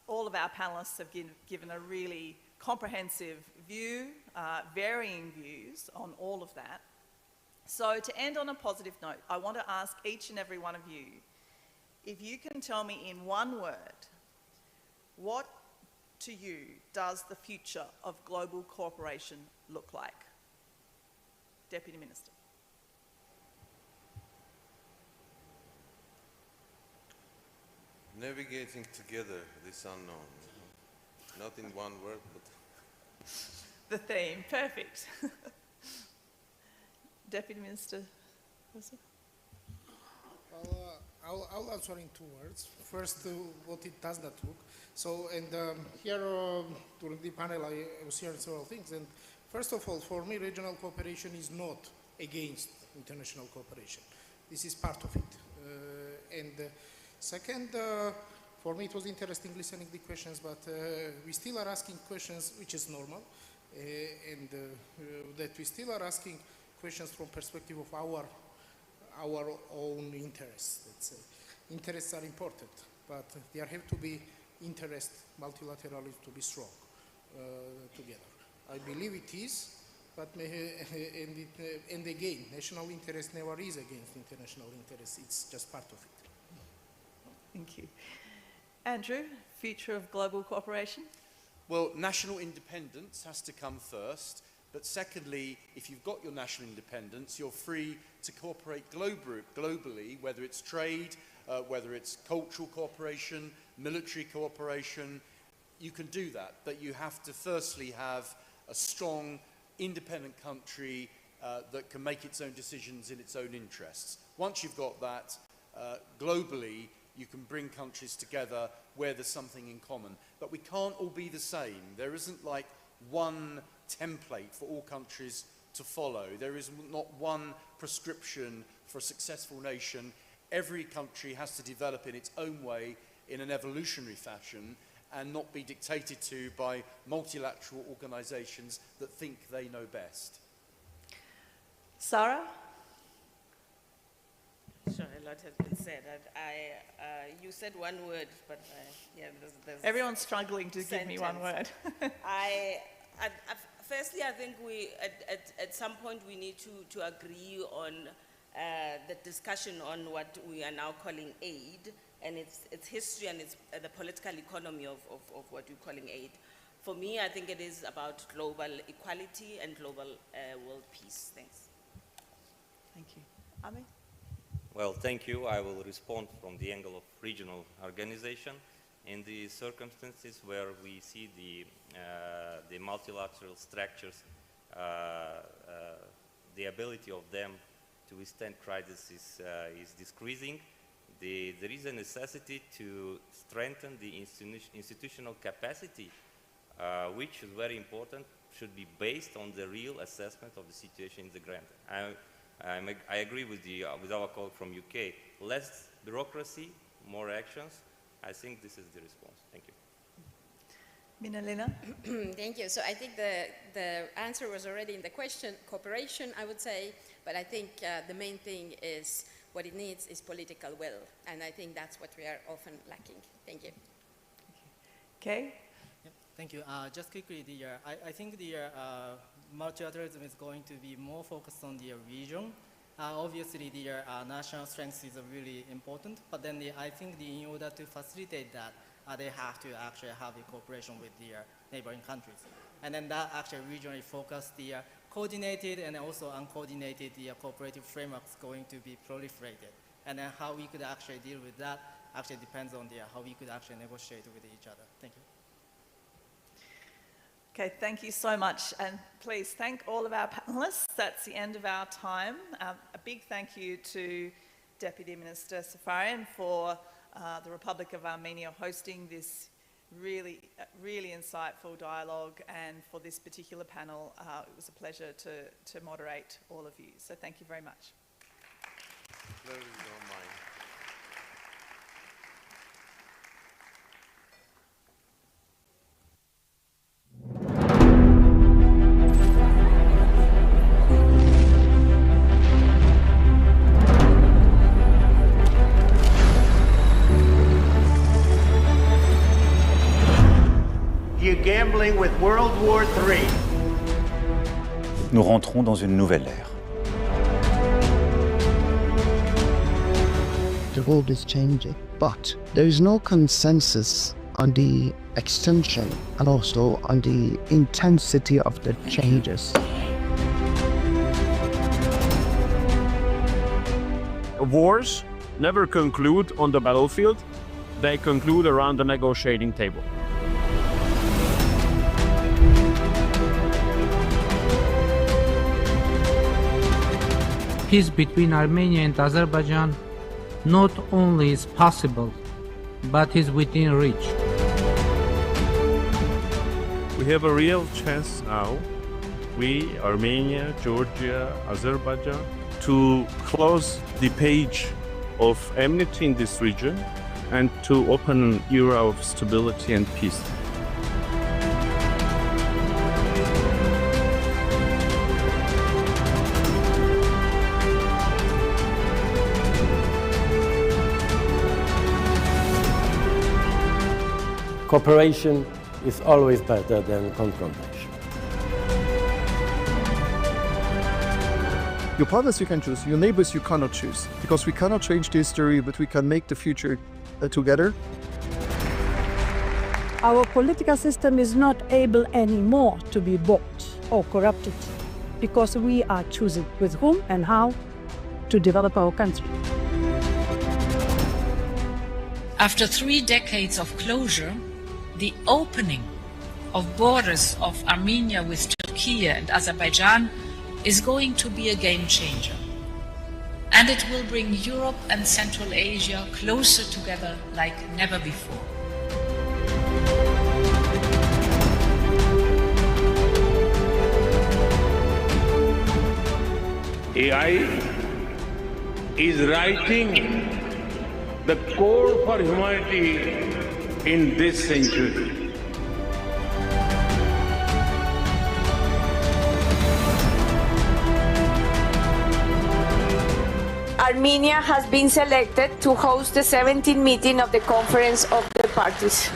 All of our panelists have given a really comprehensive view, varying views on all of that. So to end on a positive note, I want to ask each and every one of you, if you can tell me in one word, what to you does the future of global cooperation look like? Deputy Minister. Navigating together this unknown. Not in one word, but... The theme, perfect. Deputy Minister. I'll answer in 2 words. First, what it does not look. So, and here during the panel, I was hearing several things. And first of all, for me, regional cooperation is not against international cooperation. This is part of it. And second, for me, it was interesting listening to the questions, but we still are asking questions, which is normal, and that we still are asking questions from perspective of our own interests, let's say. Interests are important, but there have to be interest, multilateralism to be strong together. I believe it is, but and again, national interest never is against international interest. It's just part of it. Thank you. Andrew, future of global cooperation? Well, national independence has to come first. But secondly, if you've got your national independence, you're free to cooperate globally, whether it's trade, whether it's cultural cooperation, military cooperation. You can do that, but you have to firstly have a strong, independent country that can make its own decisions in its own interests. Once you've got that, globally, you can bring countries together where there's something in common. But we can't all be the same. There isn't like one template for all countries to follow. There is not one prescription for a successful nation. Every country has to develop in its own way in an evolutionary fashion and not be dictated to by multilateral organizations that think they know best. Sarah? Sure, a lot has been said. You said one word, but yeah, there's Everyone's struggling to give me one word. Firstly, I think we, at some point, we need to agree on the discussion on what we are now calling aid, and its history and the political economy of what we're calling aid. For me, I think it is about global equality and global world peace. Thanks. Thank you. Ami? Well, thank you. I will respond from the angle of regional organization. In the circumstances where we see the multilateral structures, the ability of them to withstand crisis is decreasing. There is a necessity to strengthen the institutional capacity, which is very important, should be based on the real assessment of the situation in the ground. I agree with our colleague from UK. Less bureaucracy, more actions. I think this is the response. Thank you. Minalina? Thank you. So I think the answer was already in the question, cooperation, I would say, but I think the main thing is what it needs is political will, and I think that's what we are often lacking. Thank you. Okay. Yep, thank you. Just quickly, I think the multilateralism is going to be more focused on the region. Obviously, the national strength is really important, but then I think in order to facilitate that, they have to actually have a cooperation with the neighboring countries. And then that actually regionally focused, the coordinated and also uncoordinated cooperative frameworks going to be proliferated. And then how we could actually deal with that actually depends on how we could actually negotiate with each other. Thank you. Okay, thank you so much, and please thank all of our panellists. That's the end of our time. A big thank you to Deputy Minister Safarian for the Republic of Armenia hosting this really insightful dialogue, and for this particular panel, it was a pleasure to moderate all of you. So thank you very much. Pleasure is all mine. You're gambling with World War III. Nous rentrons dans une nouvelle ère. The world is changing, but there is no consensus on the extension and also on the intensity of the changes. Wars never conclude on the battlefield, they conclude around the negotiating table. Peace between Armenia and Azerbaijan not only is possible, but is within reach. We have a real chance now, we, Armenia, Georgia, Azerbaijan, to close the page of enmity in this region and to open an era of stability and peace. Cooperation is always better than confrontation. Your partners you can choose, your neighbors you cannot choose, because we cannot change the history, but we can make the future together. Our political system is not able anymore to be bought or corrupted because we are choosing with whom and how to develop our country. After 3 decades of closure, the opening of borders of Armenia with Turkey and Azerbaijan is going to be a game changer. And it will bring Europe and Central Asia closer together like never before. AI is writing the code for humanity in this century. Armenia has been selected to host the 17th meeting of the Conference of the Parties.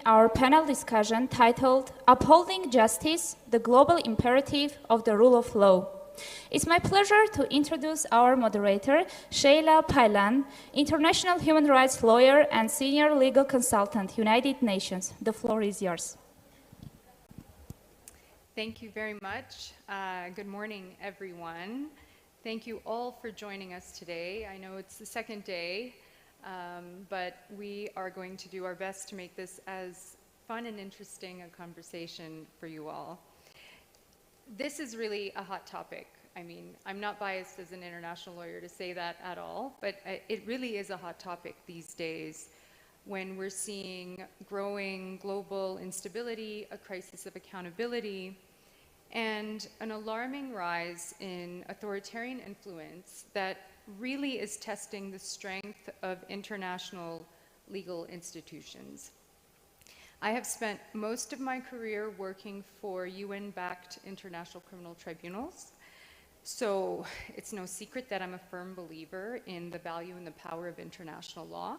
Our panel discussion titled Upholding Justice, the Global Imperative of the Rule of Law. It's my pleasure to introduce our moderator, Sheila Pailan, international human rights lawyer and senior legal consultant, United Nations. The floor is yours. Thank you very much. Good morning, everyone. Thank you all for joining us today. I know it's the second day, but we are going to do our best to make this as fun and interesting a conversation for you all. This is really a hot topic. I mean, I'm not biased as an international lawyer to say that at all, but it really is a hot topic these days when we're seeing growing global instability, a crisis of accountability, and an alarming rise in authoritarian influence that really is testing the strength of international legal institutions. I have spent most of my career working for UN-backed international criminal tribunals, so it's no secret that I'm a firm believer in the value and the power of international law.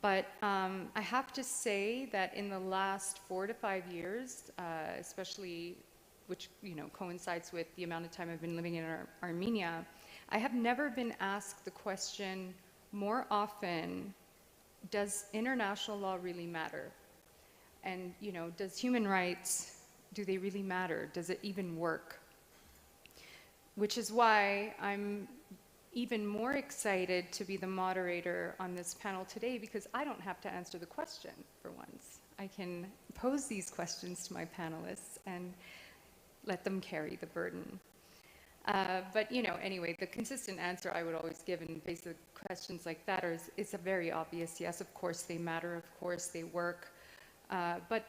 But I have to say that in the last 4 to 5 years, especially which coincides with the amount of time I've been living in Armenia, I have never been asked the question more often, does international law really matter? And does human rights, do they really matter? Does it even work? Which is why I'm even more excited to be the moderator on this panel today, because I don't have to answer the question for once. I can pose these questions to my panelists and let them carry the burden. But anyway, the consistent answer I would always give in basic questions like that is a very obvious yes. Of course they matter, of course they work. But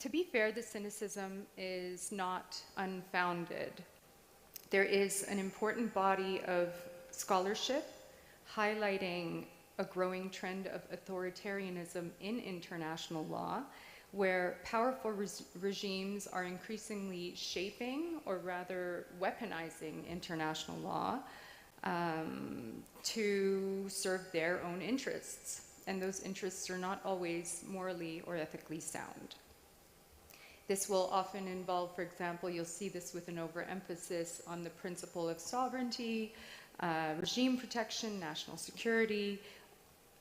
to be fair, the cynicism is not unfounded. There is an important body of scholarship highlighting a growing trend of authoritarianism in international law, where powerful regimes are increasingly shaping, or rather weaponizing, international law to serve their own interests. And those interests are not always morally or ethically sound. This will often involve, for example, you'll see this with an overemphasis on the principle of sovereignty, regime protection, national security,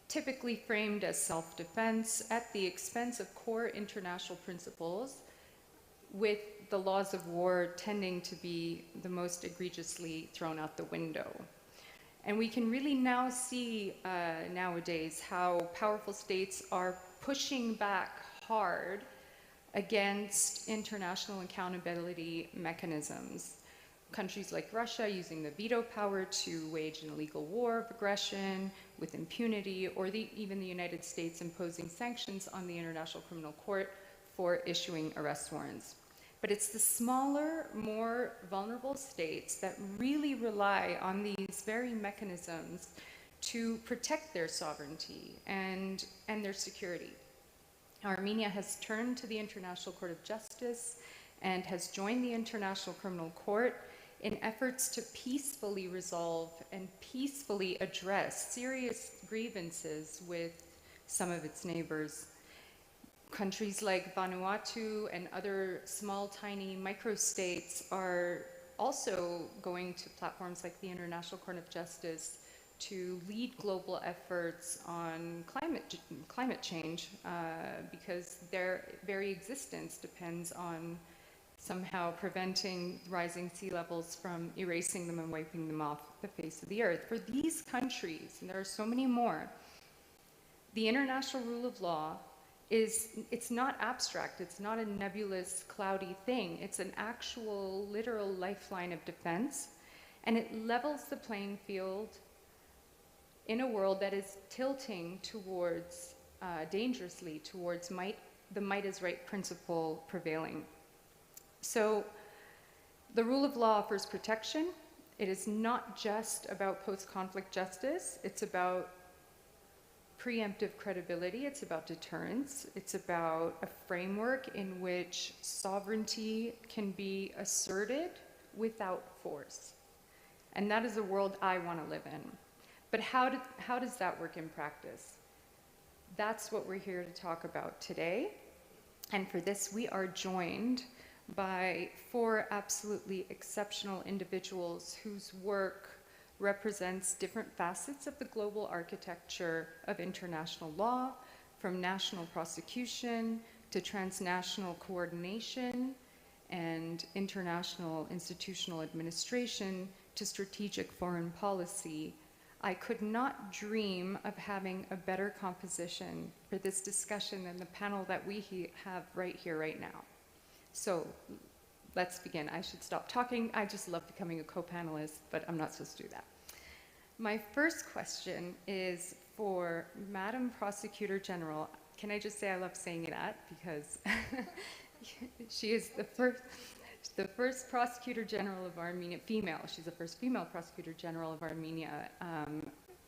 typically framed as self-defense at the expense of core international principles, with the laws of war tending to be the most egregiously thrown out the window. And we can really now see nowadays how powerful states are pushing back hard against international accountability mechanisms. Countries like Russia using the veto power to wage an illegal war of aggression with impunity, or even the United States imposing sanctions on the International Criminal Court for issuing arrest warrants. But it's the smaller, more vulnerable states that really rely on these very mechanisms to protect their sovereignty and their security. Armenia has turned to the International Court of Justice and has joined the International Criminal Court in efforts to peacefully resolve and peacefully address serious grievances with some of its neighbors. Countries like Vanuatu and other small, tiny microstates are also going to platforms like the International Court of Justice to lead global efforts on climate change because their very existence depends on somehow preventing rising sea levels from erasing them and wiping them off the face of the earth. For these countries, and there are so many more, the international rule of law it's not abstract, it's not a nebulous, cloudy thing. It's an actual, literal lifeline of defense, and it levels the playing field in a world that is tilting towards, dangerously towards the might is right principle prevailing. So the rule of law offers protection. It is not just about post-conflict justice. It's about preemptive credibility. It's about deterrence. It's about a framework in which sovereignty can be asserted without force. And that is a world I want to live in. But how does that work in practice? That's what we're here to talk about today. And for this, we are joined by 4 absolutely exceptional individuals whose work represents different facets of the global architecture of international law, from national prosecution to transnational coordination and international institutional administration to strategic foreign policy. I could not dream of having a better composition for this discussion than the panel that we have right here, right now. So let's begin. I should stop talking. I just love becoming a co-panelist, but I'm not supposed to do that. My first question is for Madam Prosecutor General. Can I just say I love saying that because she is the first Prosecutor General of Armenia, female. She's the first female Prosecutor General of Armenia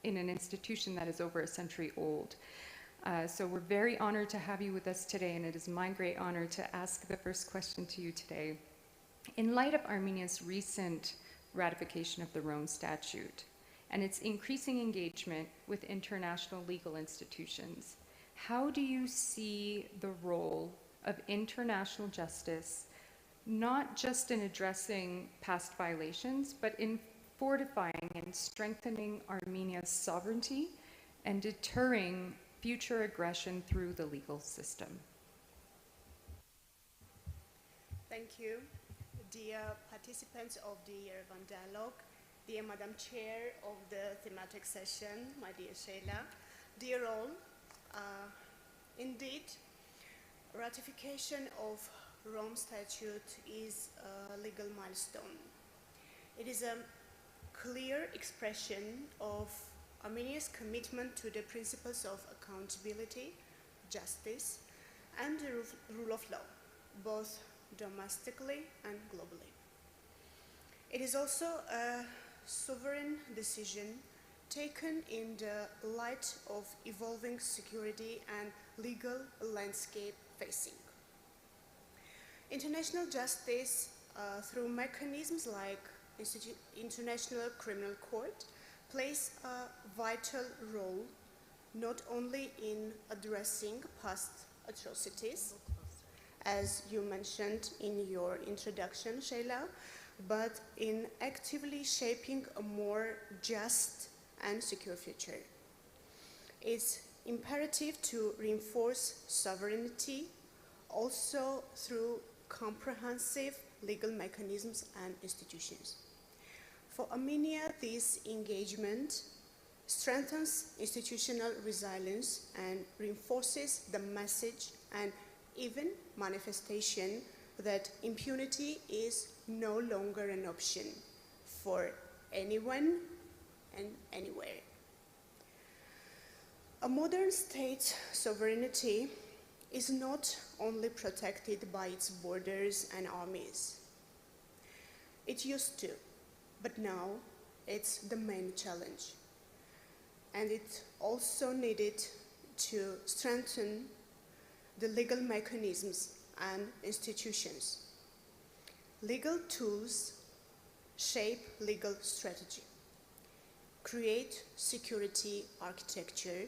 in an institution that is over a century old. So we're very honored to have you with us today, and it is my great honor to ask the first question to you today. In light of Armenia's recent ratification of the Rome Statute and its increasing engagement with international legal institutions, how do you see the role of international justice, not just in addressing past violations, but in fortifying and strengthening Armenia's sovereignty and deterring future aggression through the legal system? Thank you. Dear participants of the Yerevan dialogue, dear Madam Chair of the thematic session, my dear Sheila, dear all, indeed, ratification of Rome Statute is a legal milestone. It is a clear expression of Armenia's commitment to the principles of accountability, justice, and the rule of law, both domestically and globally. It is also a sovereign decision taken in the light of evolving security and legal landscape facing. International justice, through mechanisms like International Criminal Court, plays a vital role not only in addressing past atrocities, as you mentioned in your introduction, Sheila, but in actively shaping a more just and secure future. It's imperative to reinforce sovereignty also through comprehensive legal mechanisms and institutions. For Armenia, this engagement strengthens institutional resilience and reinforces the message and even manifestation that impunity is no longer an option for anyone and anywhere. A modern state sovereignty is not only protected by its borders and armies. It used to, but now it's the main challenge. And it also needed to strengthen the legal mechanisms and institutions. Legal tools shape legal strategy, create security architecture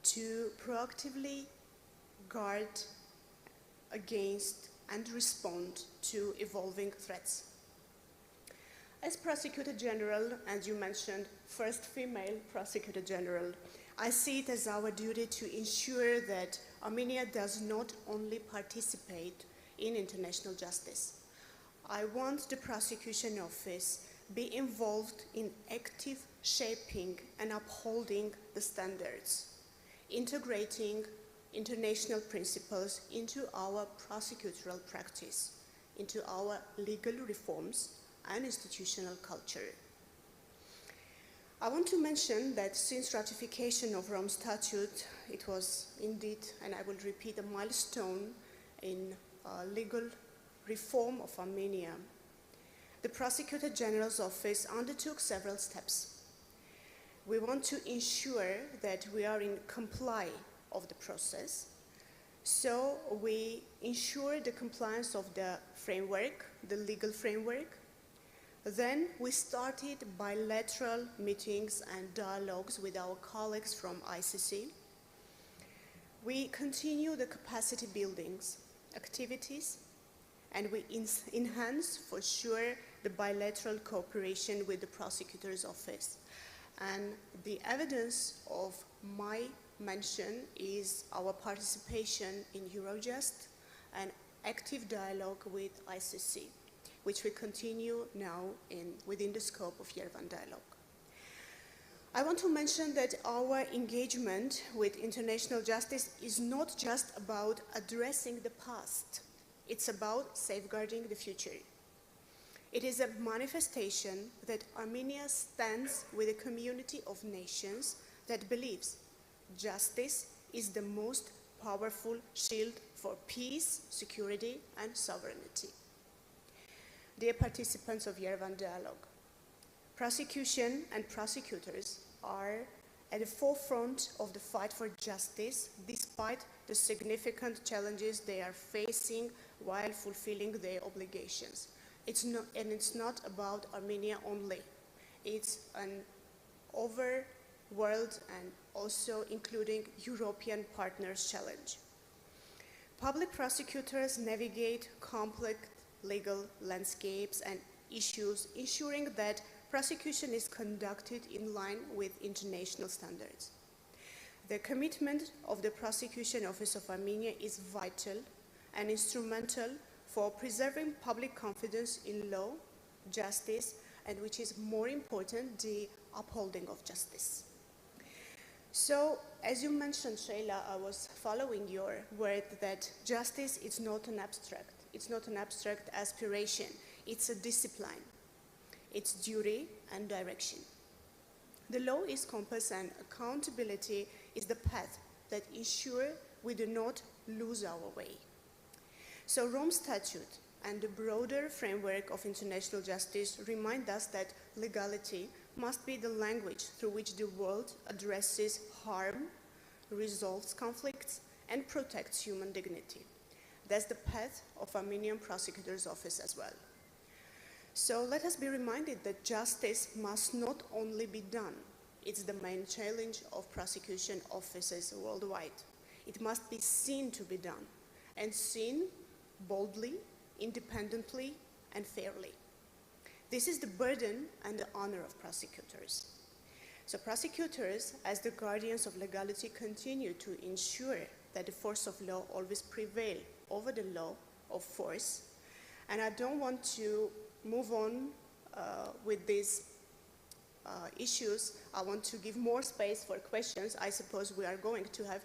to proactively guard against and respond to evolving threats. As Prosecutor General, and you mentioned first female Prosecutor General, I see it as our duty to ensure that Armenia does not only participate in international justice. I want the Prosecution Office be involved in active shaping and upholding the standards, integrating international principles into our prosecutorial practice, into our legal reforms and institutional culture. I want to mention that since ratification of Rome Statute, it was indeed, and I will repeat, a milestone in legal reform of Armenia. The Prosecutor General's Office undertook several steps. We want to ensure that we are in comply of the process, so we ensure the compliance of the framework, the legal framework. Then we started bilateral meetings and dialogues with our colleagues from ICC. We continue the capacity buildings activities, and we enhance, for sure, the bilateral cooperation with the prosecutor's office. And the evidence of my mention is our participation in Eurojust and active dialogue with ICC, which we continue now within the scope of Yerevan dialogue. I want to mention that our engagement with international justice is not just about addressing the past. It's about safeguarding the future. It is a manifestation that Armenia stands with a community of nations that believes justice is the most powerful shield for peace, security, and sovereignty. Dear participants of Yerevan dialogue, prosecution and prosecutors are at the forefront of the fight for justice despite the significant challenges they are facing while fulfilling their obligations. It's not about Armenia only. It's an overworld and also including European partners challenge. Public prosecutors navigate complex legal landscapes and issues, ensuring that prosecution is conducted in line with international standards. The commitment of the Prosecution Office of Armenia is vital and instrumental for preserving public confidence in law, justice, and which is more important, the upholding of justice. So, as you mentioned, Shayla, I was following your word that justice is not an abstract. It's not an abstract aspiration. It's a discipline. It's duty and direction. The law is compass and accountability is the path that ensure we do not lose our way. So Rome Statute and the broader framework of international justice remind us that legality must be the language through which the world addresses harm, resolves conflicts, and protects human dignity. That's the path of Armenian Prosecutor's Office as well. So let us be reminded that justice must not only be done. It's the main challenge of prosecution offices worldwide. It must be seen to be done, and seen boldly, independently, and fairly. This is the burden and the honor of prosecutors. So prosecutors, as the guardians of legality, continue to ensure that the force of law always prevails over the law of force. And I don't want to move on with these issues. I want to give more space for questions. I suppose we are going to have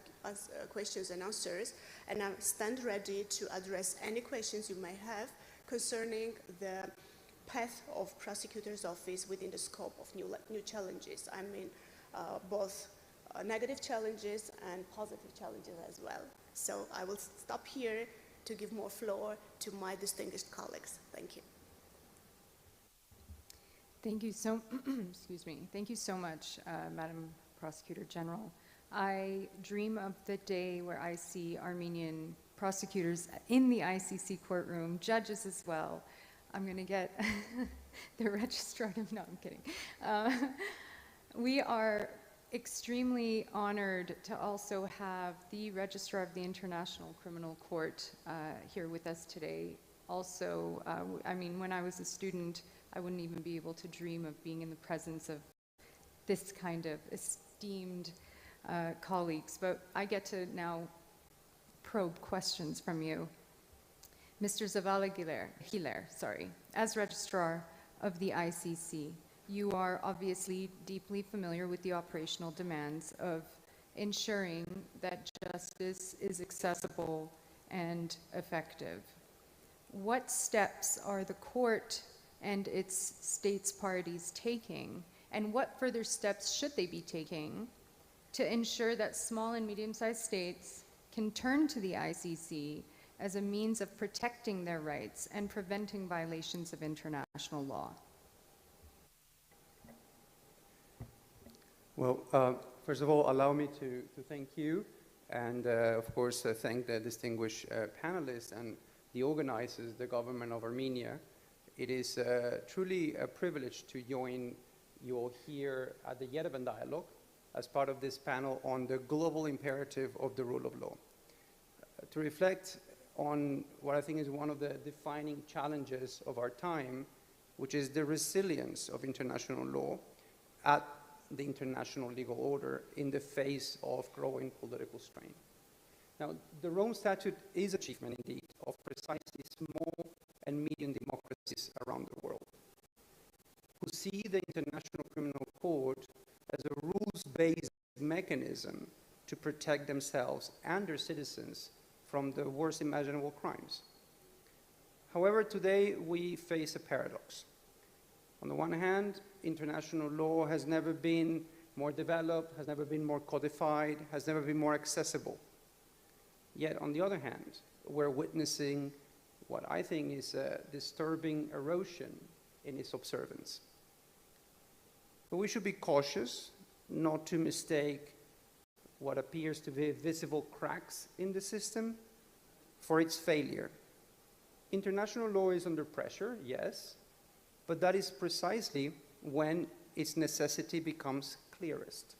questions and answers, and I stand ready to address any questions you may have concerning the path of prosecutor's office within the scope of new challenges. I mean, both negative challenges and positive challenges as well. So I will stop here to give more floor to my distinguished colleagues. Thank you. Thank you so, excuse me. Thank you so much, Madam Prosecutor General. I dream of the day where I see Armenian prosecutors in the ICC courtroom, judges as well. I'm going to get the registrar. No, I'm kidding. We are extremely honored to also have the registrar of the International Criminal Court here with us today. Also, I mean, when I was a student, I wouldn't even be able to dream of being in the presence of this kind of esteemed colleagues, but I get to now probe questions from you. Mr. Zavala-Hilaire, as registrar of the ICC, you are obviously deeply familiar with the operational demands of ensuring that justice is accessible and effective. What steps are the court and its states parties taking, and what further steps should they be taking to ensure that small and medium-sized states can turn to the ICC as a means of protecting their rights and preventing violations of international law? Well, first of all, allow me to thank you and, of course, thank the distinguished panelists and the organizers, the government of Armenia. It is truly a privilege to join you all here at the Yerevan Dialogue as part of this panel on the global imperative of the rule of law. To reflect on what I think is one of the defining challenges of our time, which is the resilience of international law at the international legal order in the face of growing political strain. Now, the Rome Statute is an achievement indeed of precisely small and medium democracies around the world, who see the International Criminal Court as a rules-based mechanism to protect themselves and their citizens from the worst imaginable crimes. However, today we face a paradox. On the one hand, international law has never been more developed, has never been more codified, has never been more accessible. Yet, on the other hand, we're witnessing what I think is a disturbing erosion in its observance. But we should be cautious not to mistake what appears to be visible cracks in the system for its failure. International law is under pressure, yes, but that is precisely when its necessity becomes clearest.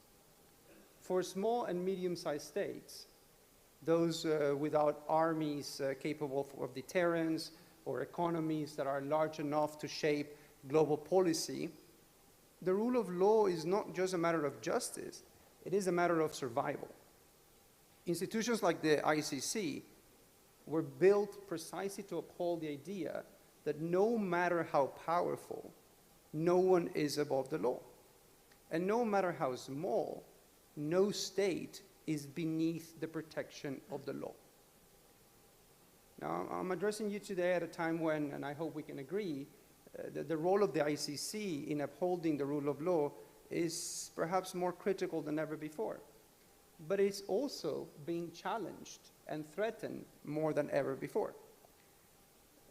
For small and medium-sized states, those without armies capable of deterrence or economies that are large enough to shape global policy, the rule of law is not just a matter of justice, it is a matter of survival. Institutions like the ICC were built precisely to uphold the idea that no matter how powerful, no one is above the law. And no matter how small, no state is beneath the protection of the law. Now, I'm addressing you today at a time when, and I hope we can agree, that the role of the ICC in upholding the rule of law is perhaps more critical than ever before. But it's also being challenged and threatened more than ever before.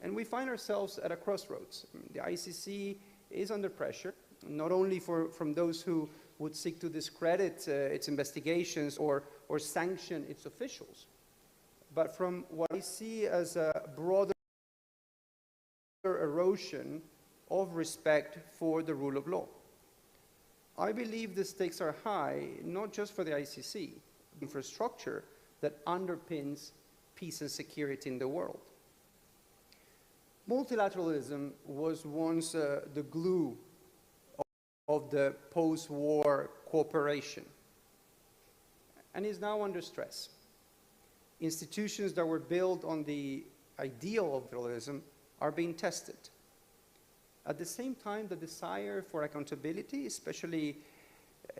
And we find ourselves at a crossroads. The ICC is under pressure, not only from those who would seek to discredit its investigations or sanction its officials, but from what I see as a broader erosion of respect for the rule of law. I believe the stakes are high, not just for the ICC, infrastructure that underpins peace and security in the world. Multilateralism was once the glue of the post-war cooperation and is now under stress. Institutions that were built on the ideal of multilateralism are being tested. At the same time, the desire for accountability, especially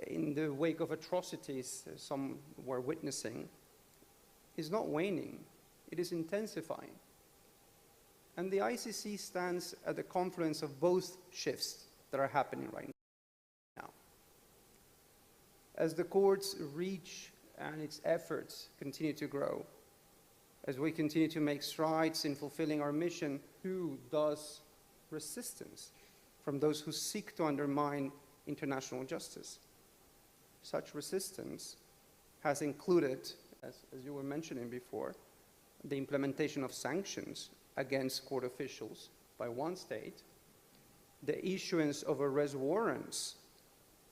in the wake of atrocities some were witnessing, is not waning, it is intensifying. And the ICC stands at the confluence of both shifts that are happening right now. As the court's reach and its efforts continue to grow, as we continue to make strides in fulfilling our mission, who does resistance from those who seek to undermine international justice. Such resistance has included, as you were mentioning before, the implementation of sanctions against court officials by one state, the issuance of arrest warrants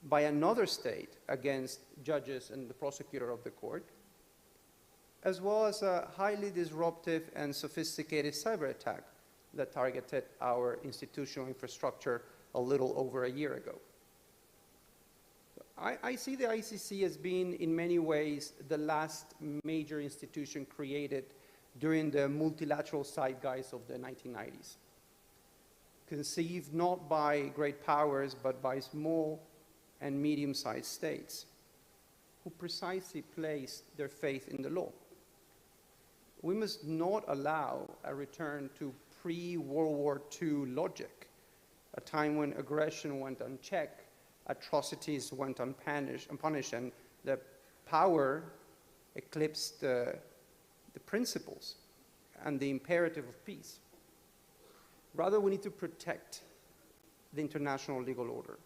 by another state against judges and the prosecutor of the court, as well as a highly disruptive and sophisticated cyber attack that targeted our institutional infrastructure a little over a year ago. I see the ICC as being, in many ways, the last major institution created during the multilateral zeitgeist of the 1990s, conceived not by great powers, but by small and medium-sized states, who precisely placed their faith in the law. We must not allow a return to pre-World War II logic, a time when aggression went unchecked, atrocities went unpunished, and the power eclipsed the principles and the imperative of peace. Rather, we need to protect the international legal order,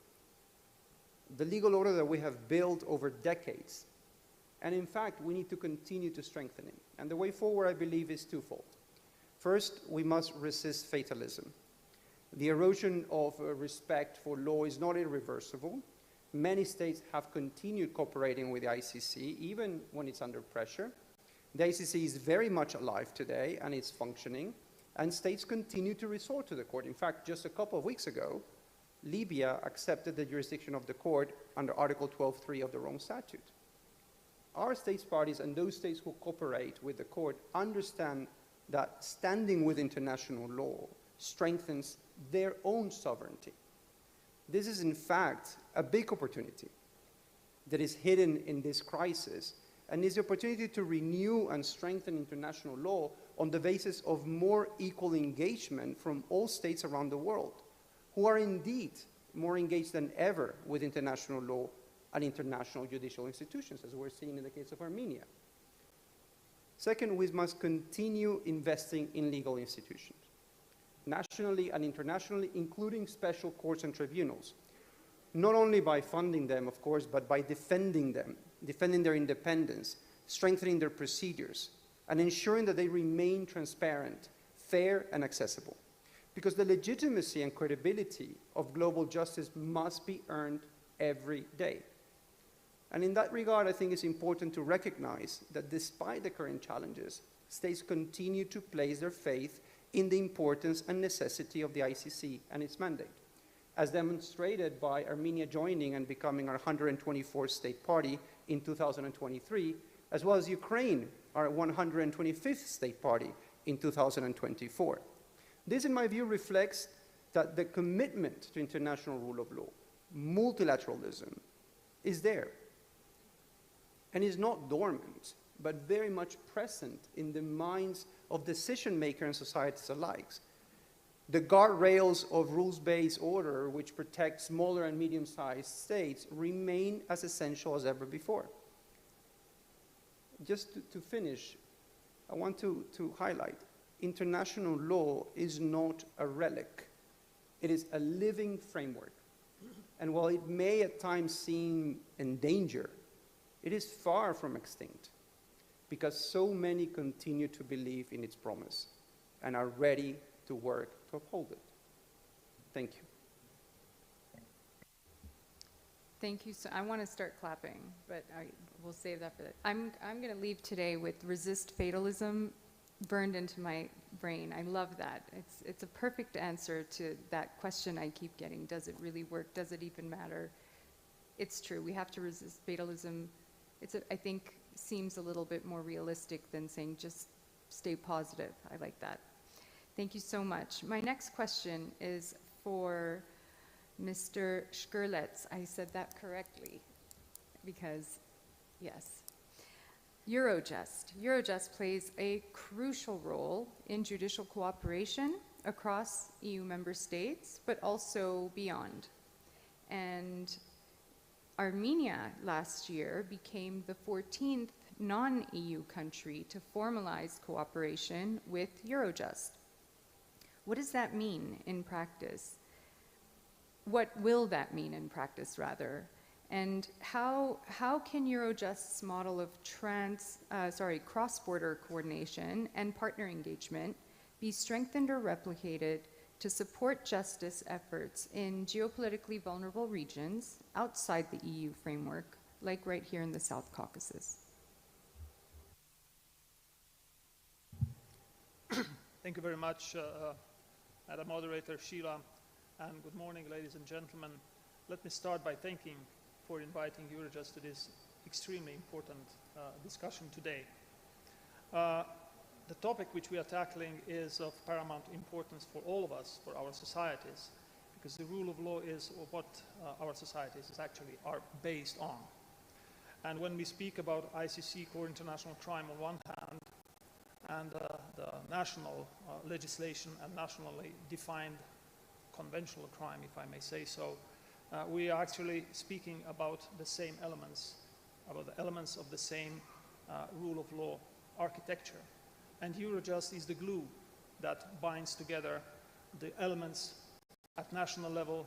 the legal order that we have built over decades. And in fact, we need to continue to strengthen it. And the way forward, I believe, is twofold. First, we must resist fatalism. The erosion of respect for law is not irreversible. Many states have continued cooperating with the ICC, even when it's under pressure. The ICC is very much alive today and it's functioning, and states continue to resort to the court. In fact, just a couple of weeks ago, Libya accepted the jurisdiction of the court under Article 12.3 of the Rome Statute. Our states parties and those states who cooperate with the court understand that standing with international law strengthens their own sovereignty. This is, in fact, a big opportunity that is hidden in this crisis, and is the opportunity to renew and strengthen international law on the basis of more equal engagement from all states around the world, who are indeed more engaged than ever with international law and international judicial institutions, as we're seeing in the case of Armenia. Second, we must continue investing in legal institutions, nationally and internationally, including special courts and tribunals, not only by funding them, of course, but by defending them, defending their independence, strengthening their procedures, and ensuring that they remain transparent, fair, and accessible. Because the legitimacy and credibility of global justice must be earned every day. And in that regard, I think it's important to recognize that despite the current challenges, states continue to place their faith in the importance and necessity of the ICC and its mandate, as demonstrated by Armenia joining and becoming our 124th state party in 2023, as well as Ukraine, our 125th state party in 2024. This, in my view, reflects that the commitment to international rule of law, multilateralism, is there and is not dormant, but very much present in the minds of decision makers and societies alike. The guardrails of rules-based order, which protect smaller and medium-sized states, remain as essential as ever before. Just to finish, I want to highlight, international law is not a relic. It is a living framework. And while it may at times seem in danger, it is far from extinct, because so many continue to believe in its promise and are ready to work to uphold it. Thank you. Thank you. So I want to start clapping, but we'll save that for that. I'm going to leave today with resist fatalism burned into my brain. I love that. It's a perfect answer to that question I keep getting. Does it really work? Does it even matter? It's true. We have to resist fatalism. I think seems a little bit more realistic than saying just stay positive. I like that. Thank you so much. My next question is for Mr. Shkrelets. I said that correctly because, yes. Eurojust. Eurojust plays a crucial role in judicial cooperation across EU member states, but also beyond. And Armenia last year became the 14th non-EU country to formalize cooperation with Eurojust. What does that mean in practice? What will that mean in practice, rather? And how can Eurojust's model of cross-border coordination and partner engagement be strengthened or replicated to support justice efforts in geopolitically vulnerable regions outside the EU framework, like right here in the South Caucasus? Thank you very much, Madam Moderator Sheila, and good morning, ladies and gentlemen. Let me start by thanking for inviting Eurojust to this extremely important discussion today. The topic which we are tackling is of paramount importance for all of us, for our societies, because the rule of law is what our societies are based on. And when we speak about ICC, core international crime on one hand, and the national legislation and nationally defined conventional crime, if I may say so, we are actually speaking about the same elements, about the elements of the same rule of law architecture. And Eurojust is the glue that binds together the elements at national level,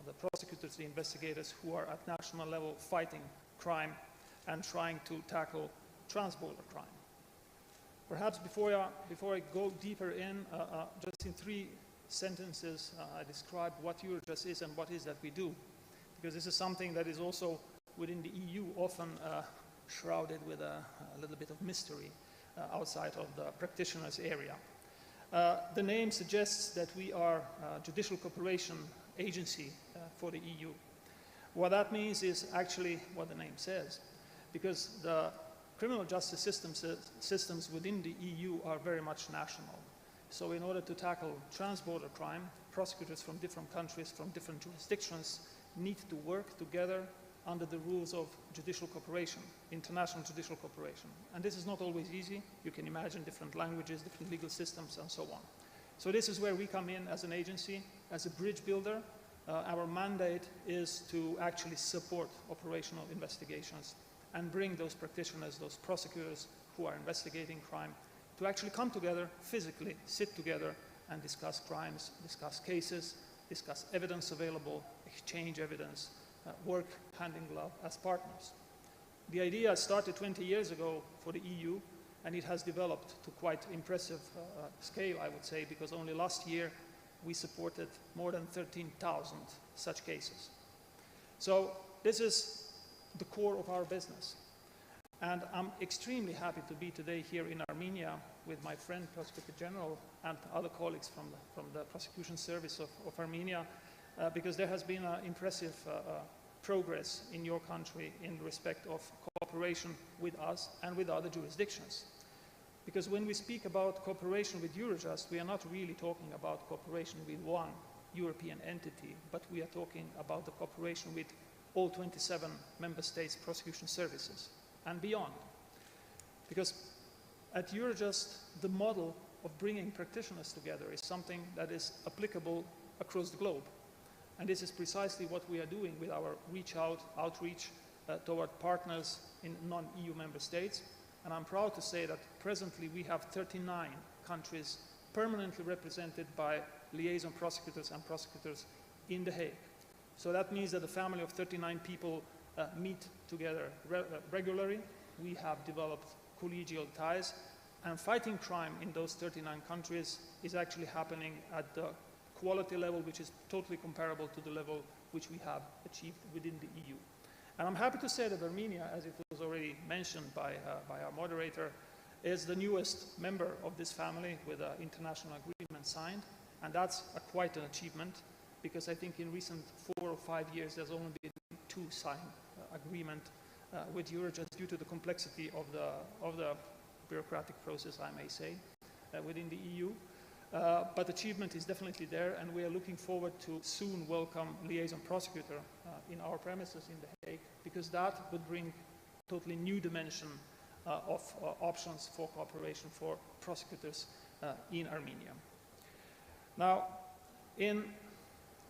the prosecutors, the investigators who are at national level fighting crime and trying to tackle transborder crime. Perhaps before I go deeper in, just in 3 sentences, I describe what Eurojust is and what is that we do, because this is something that is also within the EU often shrouded with a little bit of mystery. outside of the practitioner's area. The name suggests that we are a judicial cooperation agency for the EU. What that means is actually what the name says, because the criminal justice systems within the EU are very much national. So in order to tackle trans-border crime, prosecutors from different countries, from different jurisdictions, need to work together under the rules of judicial cooperation, international judicial cooperation. And this is not always easy. You can imagine different languages, different legal systems, and so on. So this is where we come in as an agency, as a bridge builder. Our mandate is to actually support operational investigations and bring those practitioners, those prosecutors who are investigating crime, to actually come together, physically sit together and discuss crimes, discuss cases, discuss evidence available, exchange evidence, work hand in glove as partners. The idea started 20 years ago for the EU, and it has developed to quite impressive scale, I would say, because only last year we supported more than 13,000 such cases. So this is the core of our business. And I'm extremely happy to be today here in Armenia with my friend, Prosecutor General, and other colleagues from the Prosecution Service of Armenia, because there has been impressive progress in your country in respect of cooperation with us and with other jurisdictions. Because when we speak about cooperation with Eurojust, we are not really talking about cooperation with one European entity, but we are talking about the cooperation with all 27 member states' prosecution services and beyond. Because at Eurojust, the model of bringing practitioners together is something that is applicable across the globe. And this is precisely what we are doing with our outreach toward partners in non-EU member states. And I'm proud to say that presently we have 39 countries permanently represented by liaison prosecutors and prosecutors in The Hague. So that means that a family of 39 people meet together regularly. We have developed collegial ties, and fighting crime in those 39 countries is actually happening at the quality level which is totally comparable to the level which we have achieved within the EU. And I'm happy to say that Armenia, as it was already mentioned by our moderator, is the newest member of this family with an international agreement signed. And that's quite an achievement, because I think in recent 4 or 5 years there's only been 2 signed agreements with Eurojust due to the complexity of the bureaucratic process, I may say, within the EU. But achievement is definitely there, and we are looking forward to soon welcome liaison prosecutor in our premises in The Hague, because that would bring totally new dimension of options for cooperation for prosecutors in Armenia. Now, in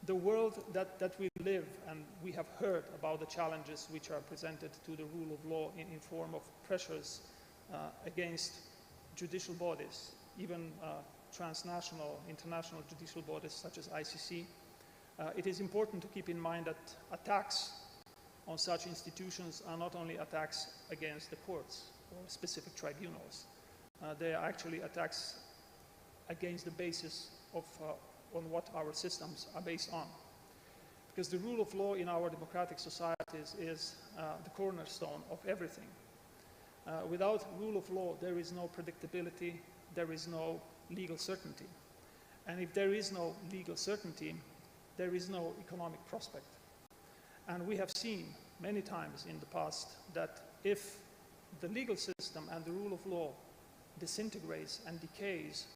the world that we live, and we have heard about the challenges which are presented to the rule of law in form of pressures against judicial bodies, even transnational, international judicial bodies such as ICC, it is important to keep in mind that attacks on such institutions are not only attacks against the courts or specific tribunals. They are actually attacks against the basis of on what our systems are based on. Because the rule of law in our democratic societies is the cornerstone of everything. Without rule of law, there is no predictability, there is no legal certainty. And if there is no legal certainty, there is no economic prospect. And we have seen many times in the past that if the legal system and the rule of law disintegrates and decays,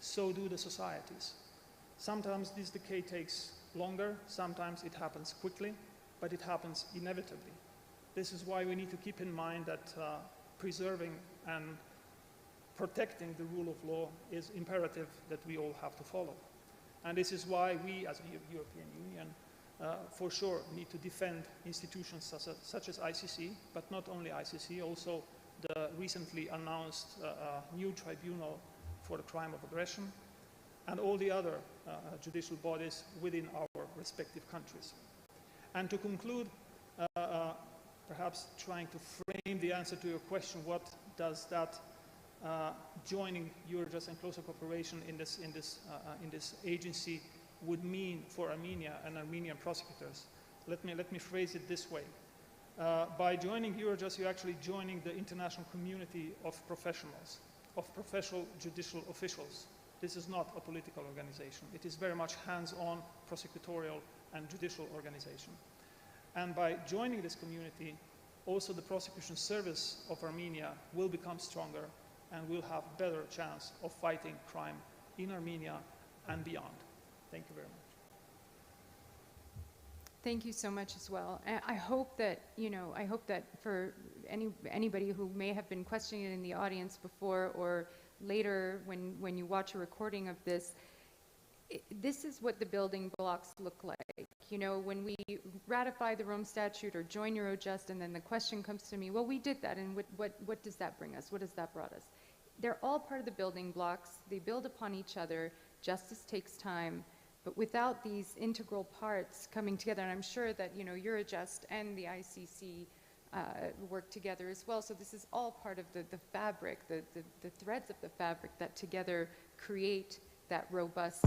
so do the societies. Sometimes this decay takes longer, sometimes it happens quickly, but it happens inevitably. This is why we need to keep in mind that preserving and protecting the rule of law is imperative that we all have to follow. And this is why we, as a European Union, for sure need to defend institutions such as ICC, but not only ICC, also the recently announced new tribunal for the crime of aggression, and all the other judicial bodies within our respective countries. And to conclude, perhaps trying to frame the answer to your question, what does that joining Eurojust and closer cooperation in this agency would mean for Armenia and Armenian prosecutors? Let me phrase it this way. By joining Eurojust, you're actually joining the international community of professionals, of professional judicial officials. This is not a political organization. It is very much hands-on prosecutorial and judicial organization. And by joining this community, also the prosecution service of Armenia will become stronger and will have better chance of fighting crime in Armenia and beyond. Thank you very much. Thank you so much as well. And I hope that, I hope that for anybody who may have been questioning it in the audience before or later when you watch a recording of this, this is what the building blocks look like. When we ratify the Rome Statute or join Eurojust, and then the question comes to me, well, we did that, and what does that bring us? What has that brought us? They're all part of the building blocks. They build upon each other. Justice takes time. But without these integral parts coming together, and I'm sure that Eurojust and the ICC work together as well. So this is all part of the fabric, the threads of the fabric that together create that robust